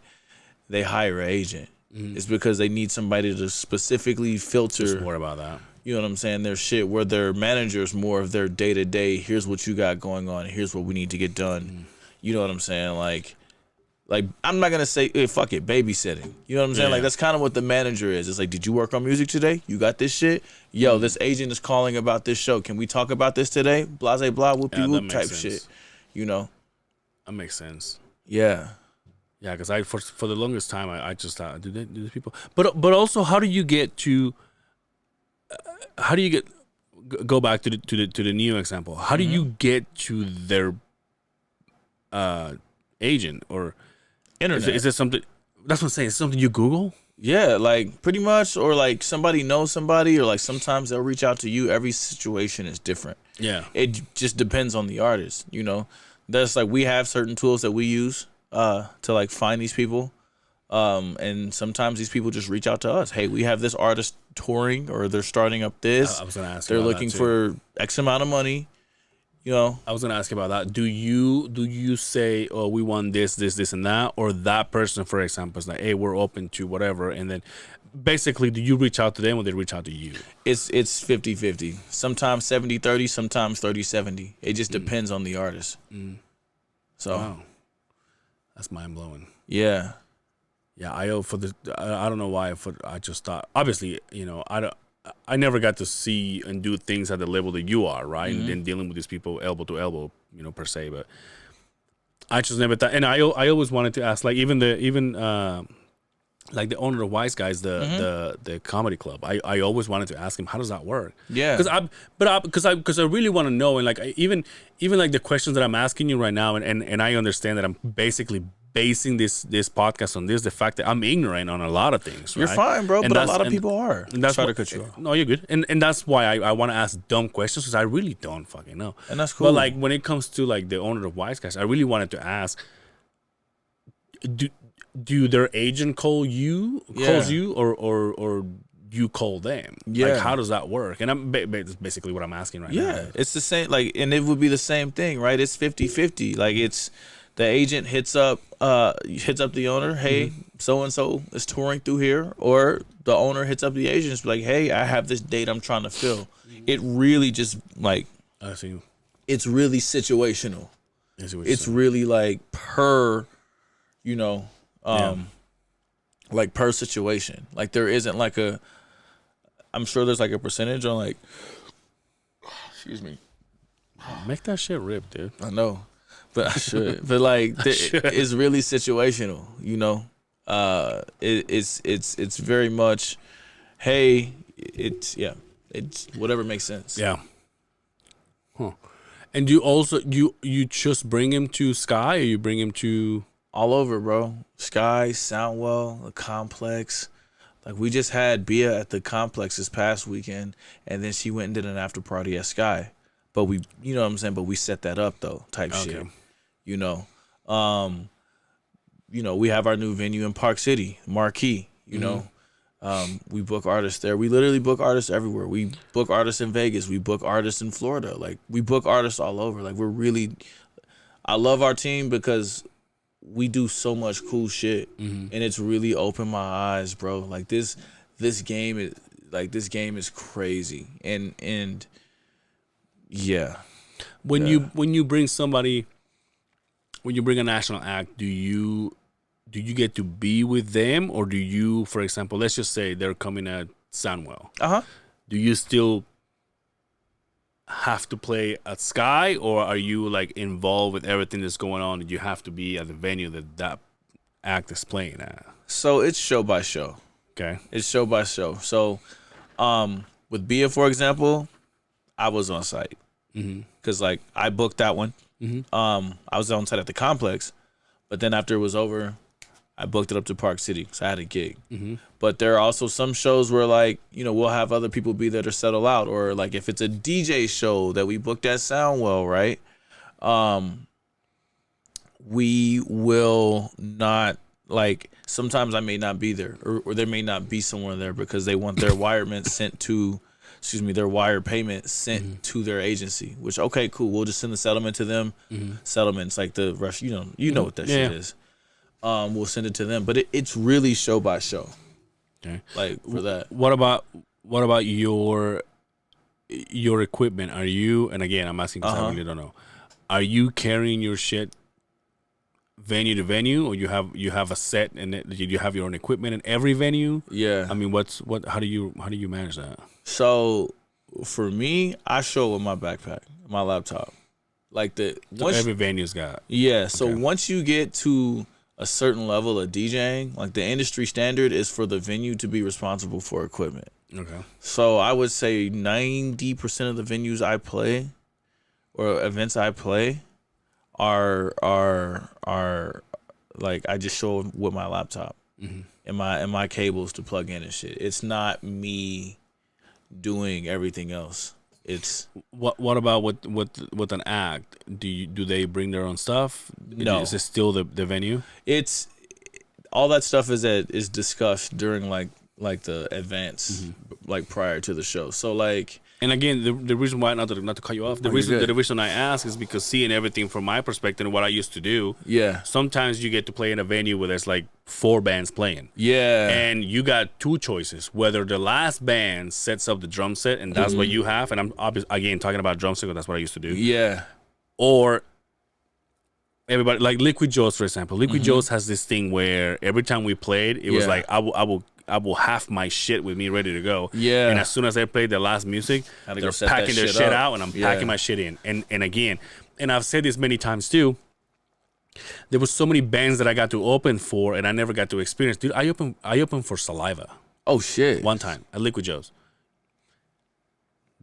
they hire an agent is because they need somebody to specifically filter. Just more about that. You know what I'm saying? Their shit where their manager is more of their day to day. Here's what you got going on. Here's what we need to get done. You know what I'm saying? Like I'm not gonna say fuck it, babysitting. You know what I'm saying? Yeah. Like that's kind of what the manager is. It's like, did you work on music today? You got this shit? Yo, this agent is calling about this show. Can we talk about this today? Blase blah whoopie whoop type shit. You know? That makes sense. Yeah. Yeah, because for the longest time I just thought, do these people? But also, how do you get go back to the Neo example? How do you get to their agent or Internet? Is it something? That's what I'm saying. Is it something you Google? Yeah, like pretty much, or like somebody knows somebody, or like sometimes they'll reach out to you. Every situation is different. Yeah, it just depends on the artist. You know, that's like we have certain tools that we use to like find these people, and sometimes these people just reach out to us. Hey, we have this artist touring, or they're starting up this. I was gonna ask. They're looking for X amount of money. You know, I was gonna ask about that. Do you say, oh, we want this, and that, or that person, for example, is like, hey, we're open to whatever, and then basically, do you reach out to them or they reach out to you? It's 50-50. Sometimes 70-30, sometimes 30-70. It just depends on the artist. So, wow. That's mind blowing. Yeah. Yeah, I don't know why. I just thought, obviously, you know, I never got to see and do things at the level that you are, right? And dealing with these people elbow to elbow, you know, per se. But I just never thought, and I always wanted to ask, like even like the owner of Wise Guys, the comedy club. I always wanted to ask him, how does that work? Yeah. Because I really want to know, and like even like the questions that I'm asking you right now, and I understand that I'm basically basing this podcast on the fact that I'm ignorant on a lot of things. You're right? fine, bro, And but a lot of people are. And that's Try why, to cut you off. No, you're good. And that's why I want to ask dumb questions, because I really don't fucking know. And that's cool. But like when it comes to like the owner of Wise Guys, I really wanted to ask, do their agent calls you, or you call them? Yeah. Like, how does that work? And I'm that's basically what I'm asking right now. Yeah, it's the same. Like, and it would be the same thing, right? It's 50-50. Like, it's the agent hits up the owner. Hey, so and so is touring through here, or the owner hits up the agent. It's like, hey, I have this date I'm trying to fill. It really just like, I see. It's really situational. It's really like per, you know, like per situation. Like there isn't like I'm sure there's like a percentage on like, excuse me. Make that shit rip, dude. I know, but I should. But like, it's really situational, you know. It's very much, hey, it's whatever makes sense. Yeah. Huh. And you also you just bring him to Sky, or you bring him to All over, bro. Sky, Soundwell, the Complex. Like, we just had Bia at the Complex this past weekend, and then she went and did an after party at Sky. But we, you know what I'm saying? But we set that up though, type shit. You know, we have our new venue in Park City, Marquee. You know, we book artists there. We literally book artists everywhere. We book artists in Vegas. We book artists in Florida. Like, we book artists all over. Like, I love our team because we do so much cool shit, and it's really opened my eyes, bro. Like, this game is crazy, and yeah. When you bring somebody, when you bring a national act, do you get to be with them, or do you, for example, let's just say they're coming at Soundwell. Do you still have to play at Sky, or are you like involved with everything that's going on, and you have to be at the venue that act is playing at? So it's show by show. Okay. It's show by show. So with Bia, for example, I was on site because like I booked that one. I was on site at the Complex, but then after it was over, I booked it up to Park City, so I had a gig. But there are also some shows where, like, we'll have other people be there to settle out, or like if it's a DJ show that we booked at Soundwell, right? We will not, like, sometimes I may not be there, or there may not be someone there because they want their wire payment sent to their agency, which, okay, cool, we'll just send the settlement to them. Settlements like the rush, you know what that shit is. We'll send it to them, but it's really show by show. Okay. Like, for that. What about your equipment? Are you, and again, I'm asking because I really don't know, are you carrying your shit venue to venue, or you have a set and you have your own equipment in every venue? Yeah. I mean, how do you manage that? So for me, I show with my backpack, my laptop. Like, every venue's got. Yeah. So once you get to a certain level of DJing, like, the industry standard is for the venue to be responsible for equipment. Okay. So I would say 90% of the venues I play or events I play are like, I just show with my laptop and my cables to plug in and shit. It's not me doing everything else. It's what about with an act? Do they bring their own stuff? No. Is it still the venue? It's all that stuff is discussed during like the events, like, prior to the show. So, like, and again, the reason why, not to cut you off, the reason I ask is because seeing everything from my perspective and what I used to do. Yeah. Sometimes you get to play in a venue where there's like 4 bands playing. Yeah. And you got 2 choices: whether the last band sets up the drum set and that's what you have, and I'm again talking about drum set because that's what I used to do. Yeah. Or everybody, like Liquid Joe's, for example. Liquid Joe's has this thing where every time we played, it was like I will have my shit with me ready to go. Yeah. And as soon as I played the last music, they're packing their shit out, and I'm packing my shit in. And again, and I've said this many times too, there was so many bands that I got to open for and I never got to experience. Dude, I opened for Saliva. Oh shit. One time at Liquid Joe's.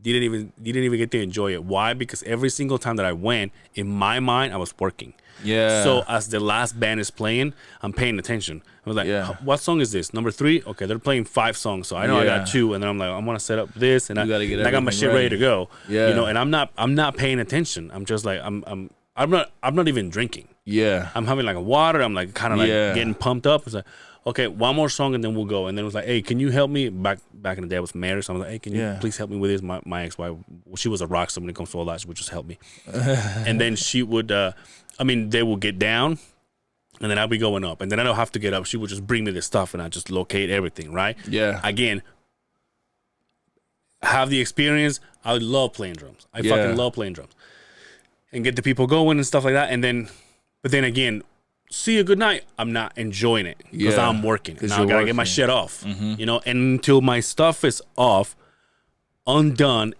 Didn't even get to enjoy it. Why? Because every single time that I went, in my mind, I was working. Yeah. So as the last band is playing, I'm paying attention. I was like, what song is this? Number 3? Okay, they're playing 5 songs, so I know I got 2, and then I'm like, I'm gonna set up this, and I got my shit ready to go. Yeah. And I'm not paying attention. I'm just like I'm not even drinking. Yeah. I'm having like a water. I'm like kind of like getting pumped up. It's like, okay, one more song and then we'll go. And then it was like, hey, can you help me? Back in the day, I was married, so I was like, hey, can you please help me with this? My ex-wife, she was a rock star when it comes to all that. She would just help me. And then she would, they would get down, and then I'd be going up. And then I don't have to get up. She would just bring me the stuff, and I just locate everything, right? Yeah. Again, have the experience. I love playing drums. I fucking love playing drums. And get the people going and stuff like that. But then again, see you, good night. I'm not enjoying it because I'm working. Now I gotta get my shit off. And until my stuff is off, undone,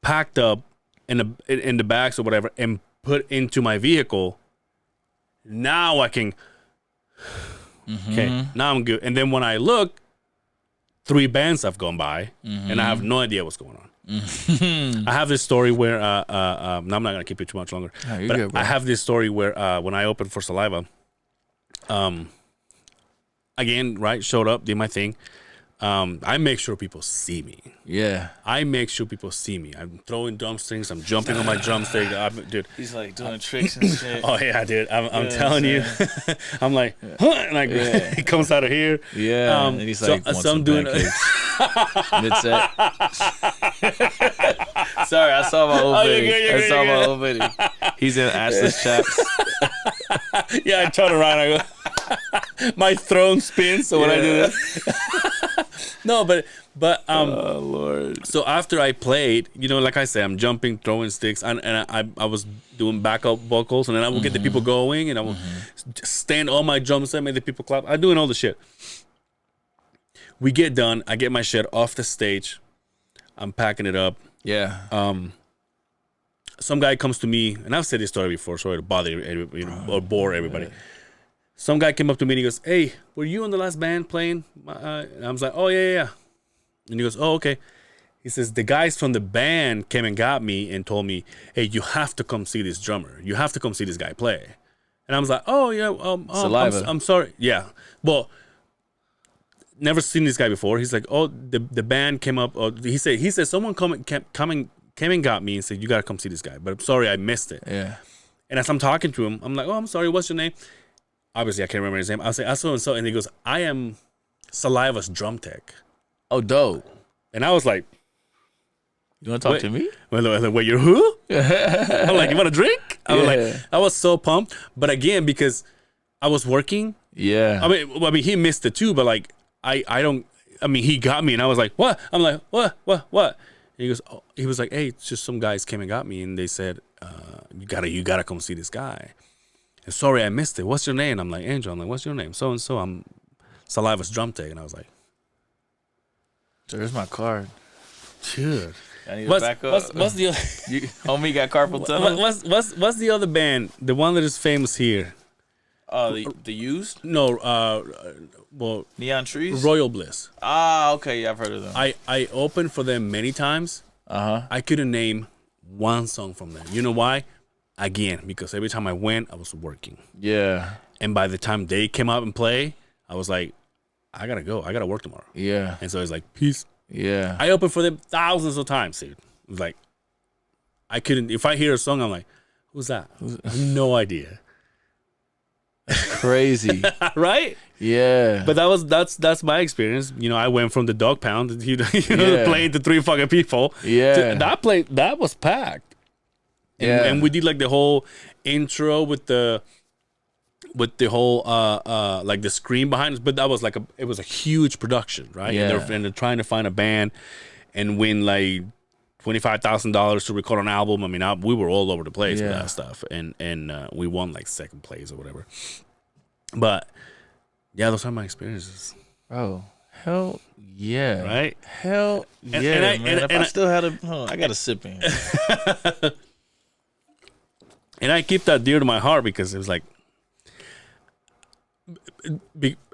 packed up in the bags or whatever, and put into my vehicle, now I can Okay, now I'm good. And then when I look, 3 bands have gone by, and I have no idea what's going on. I have this story where no, I'm not gonna keep it too much longer. No, you're but good, bro. I have this story where when I opened for Saliva, again, right, showed up, did my thing. I make sure people see me. Yeah. I make sure people see me. I'm throwing drumsticks. I'm jumping on my drumstick. Dude. He's like doing tricks and shit. Oh yeah, dude. I'm telling you. I'm like, huh? And like it comes out of here. Yeah. And he's like, so I'm doing mid-set. Sorry, I saw my old video. I saw my old video. He's in assless chaps. Yeah, I turn around. I go. My throne spins. So when I do this. No, but oh Lord. So after I played, like I said, I'm jumping, throwing sticks, and I was doing backup vocals, and then I would get the people going, and I would stand on my drum set, make the people clap. I'm doing all the shit. We get done. I get my shit off the stage. I'm packing it up. Yeah. Some guy comes to me, and I've said this story before, sorry to bother or bore everybody. Yeah. Some guy came up to me and he goes, "Hey, were you in the last band playing?" And I was like, "Oh, yeah. And he goes, "Oh, okay." He says, "The guys from the band came and got me and told me, hey, you have to come see this drummer. You have to come see this guy play." And I was like, "Oh, yeah, Saliva. I'm sorry." Yeah. Well, never seen this guy before. He's like, "Oh, the band came up." He said someone came and got me and said, you got to come see this guy. But I'm sorry, I missed it. Yeah. And as I'm talking to him, I'm like, "Oh, I'm sorry, what's your name?" Obviously, I can't remember his name. I'll say, "I so and so," and he goes, "I am Saliva's drum tech." Oh, dope. And I was like, "You want to talk to me?" Wait, you're who? I'm like, "You want a drink?" I was like, I was so pumped. But again, because I was working. Yeah. I mean, he missed it too. But like, he got me, and I was like, "What?" I'm like, "What? And he was like, "Hey, it's just some guys came and got me, and they said, you gotta come see this guy." And sorry, I missed it. What's your name? And I'm like, "Angel." I'm like, "What's your name?" So and so. I'm Saliva's drum tech, and I was like, "There's my card, dude." I need to back up. What's the other? Homie got carpal tunnel. What's the other band? The one that is famous here? The Used? No, well, Neon Trees. Royal Bliss. Ah, okay, yeah, I've heard of them. I opened for them many times. I couldn't name one song from them. You know why? Again, because every time I went, I was working. Yeah. And by the time they came out and play, I was like, I gotta go. I gotta work tomorrow. Yeah. And so it's like, peace. Yeah. I opened for them thousands of times, dude. It was like, I couldn't. If I hear a song, I'm like, who's that? I have no idea. Crazy. Right? Yeah. But that's my experience. I went from the dog pound, playing to 3 fucking people. Yeah. That was packed. And we did like the whole intro with the whole like the screen behind us, but that was it was a huge production, right? Yeah. And they're trying to find a band and win like $25,000 to record an album. I mean, we were all over the place with that stuff, and we won like second place or whatever. But yeah, those are my experiences. Oh, hell yeah! Right? Hell yeah, man! If I still had I got a sip in. And I keep that dear to my heart because it was like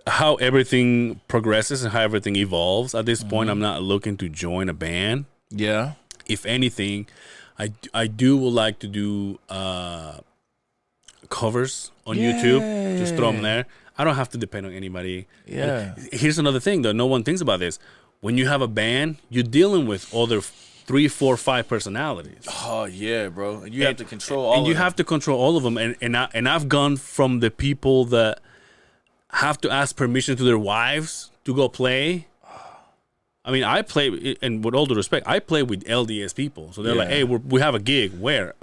how everything progresses and how everything evolves. At this point, I'm not looking to join a band. Yeah. If anything, I would like to do covers on YouTube. Just throw them there. I don't have to depend on anybody. Yeah. Here's another thing, though. No one thinks about this. When you have a band, you're dealing with other 3, 4, 5 personalities. Oh yeah, bro. You have to control all of them. And you have to control all of them. And I've gone from the people that have to ask permission to their wives to go play. I mean, I play, and with all due respect, I play with LDS people. So they're like, "Hey, we have a gig. Where?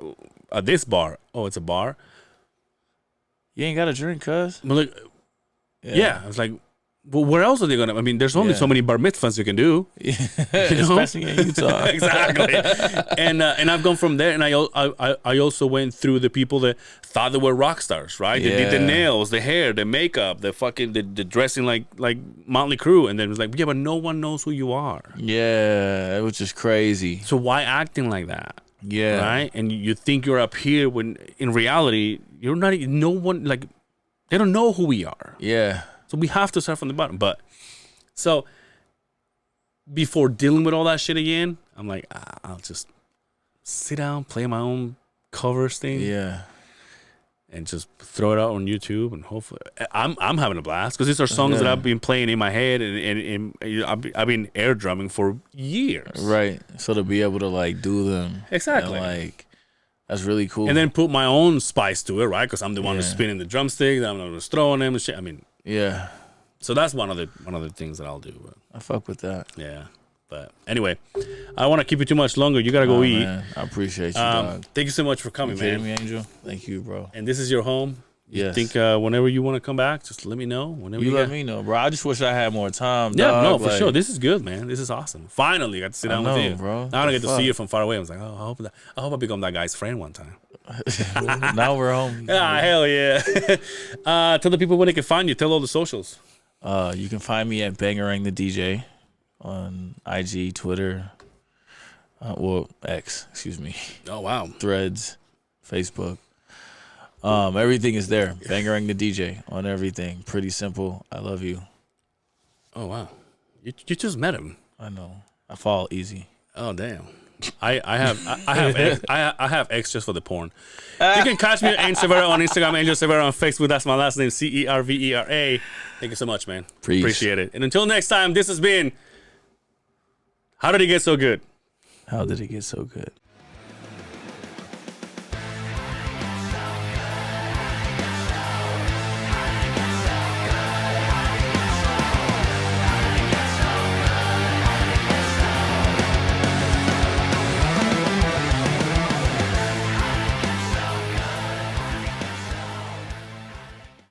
At this bar." "Oh, it's a bar." You ain't got a drink, cuz. I'm like, yeah. I was like, well, where else are they gonna? I mean, there's only so many bar mitzvahs you can do. Especially in Utah. Exactly. And I've gone from there, and I also went through the people that thought they were rock stars, right? They did the nails, the hair, the makeup, the fucking the dressing like Motley Crue, and then it was like, yeah, but no one knows who you are. Yeah, which is crazy. So why acting like that? Yeah. Right? And you think you're up here when in reality you're not. No one, like, they don't know who we are. Yeah. So we have to start from the bottom. But so before dealing with all that shit again, I'm like, I'll just sit down, play my own covers thing. Yeah. And just throw it out on YouTube, and hopefully, I'm having a blast because these are songs that I've been playing in my head, and I've been air drumming for years. Right. So to be able to like do them, Exactly. and, like that's really cool. And then put my own spice to it, right? Because I'm the one who's spinning the drumsticks, I'm the one who's throwing them and shit. I mean, yeah. So that's one of the things that I'll do. But, I fuck with that. Yeah. But anyway, I don't want to keep you too much longer. You gotta go eat. Man. I appreciate you, dog. Thank you so much for coming, man. Me, Angel. Thank you, bro. And this is your home. Yes. You think whenever you want to come back, just let me know. Whenever you let me know, bro. I just wish I had more time. Yeah, dog. no, for sure. This is good, man. This is awesome. Finally, got to sit down with you, bro. Now I don't get to see you from far away. I was like, oh, I hope I become that guy's friend one time. Now we're home. Hell yeah. Tell the people where they can find you. Tell all the socials. You can find me at Bangarang the DJ on IG, Twitter, X, excuse me. Oh wow. Threads, Facebook. Everything is there. Bangarang the DJ on everything. Pretty simple. I love you. Oh wow. You just met him. I know. I fall easy. Oh damn. I have X just for the porn. You can catch me at Angel Severa on Instagram, Angel Severa on Facebook. That's my last name, Cervera. Thank you so much, man. Appreciate it. And until next time, this has been How Did It Get So Good? How did it get so good?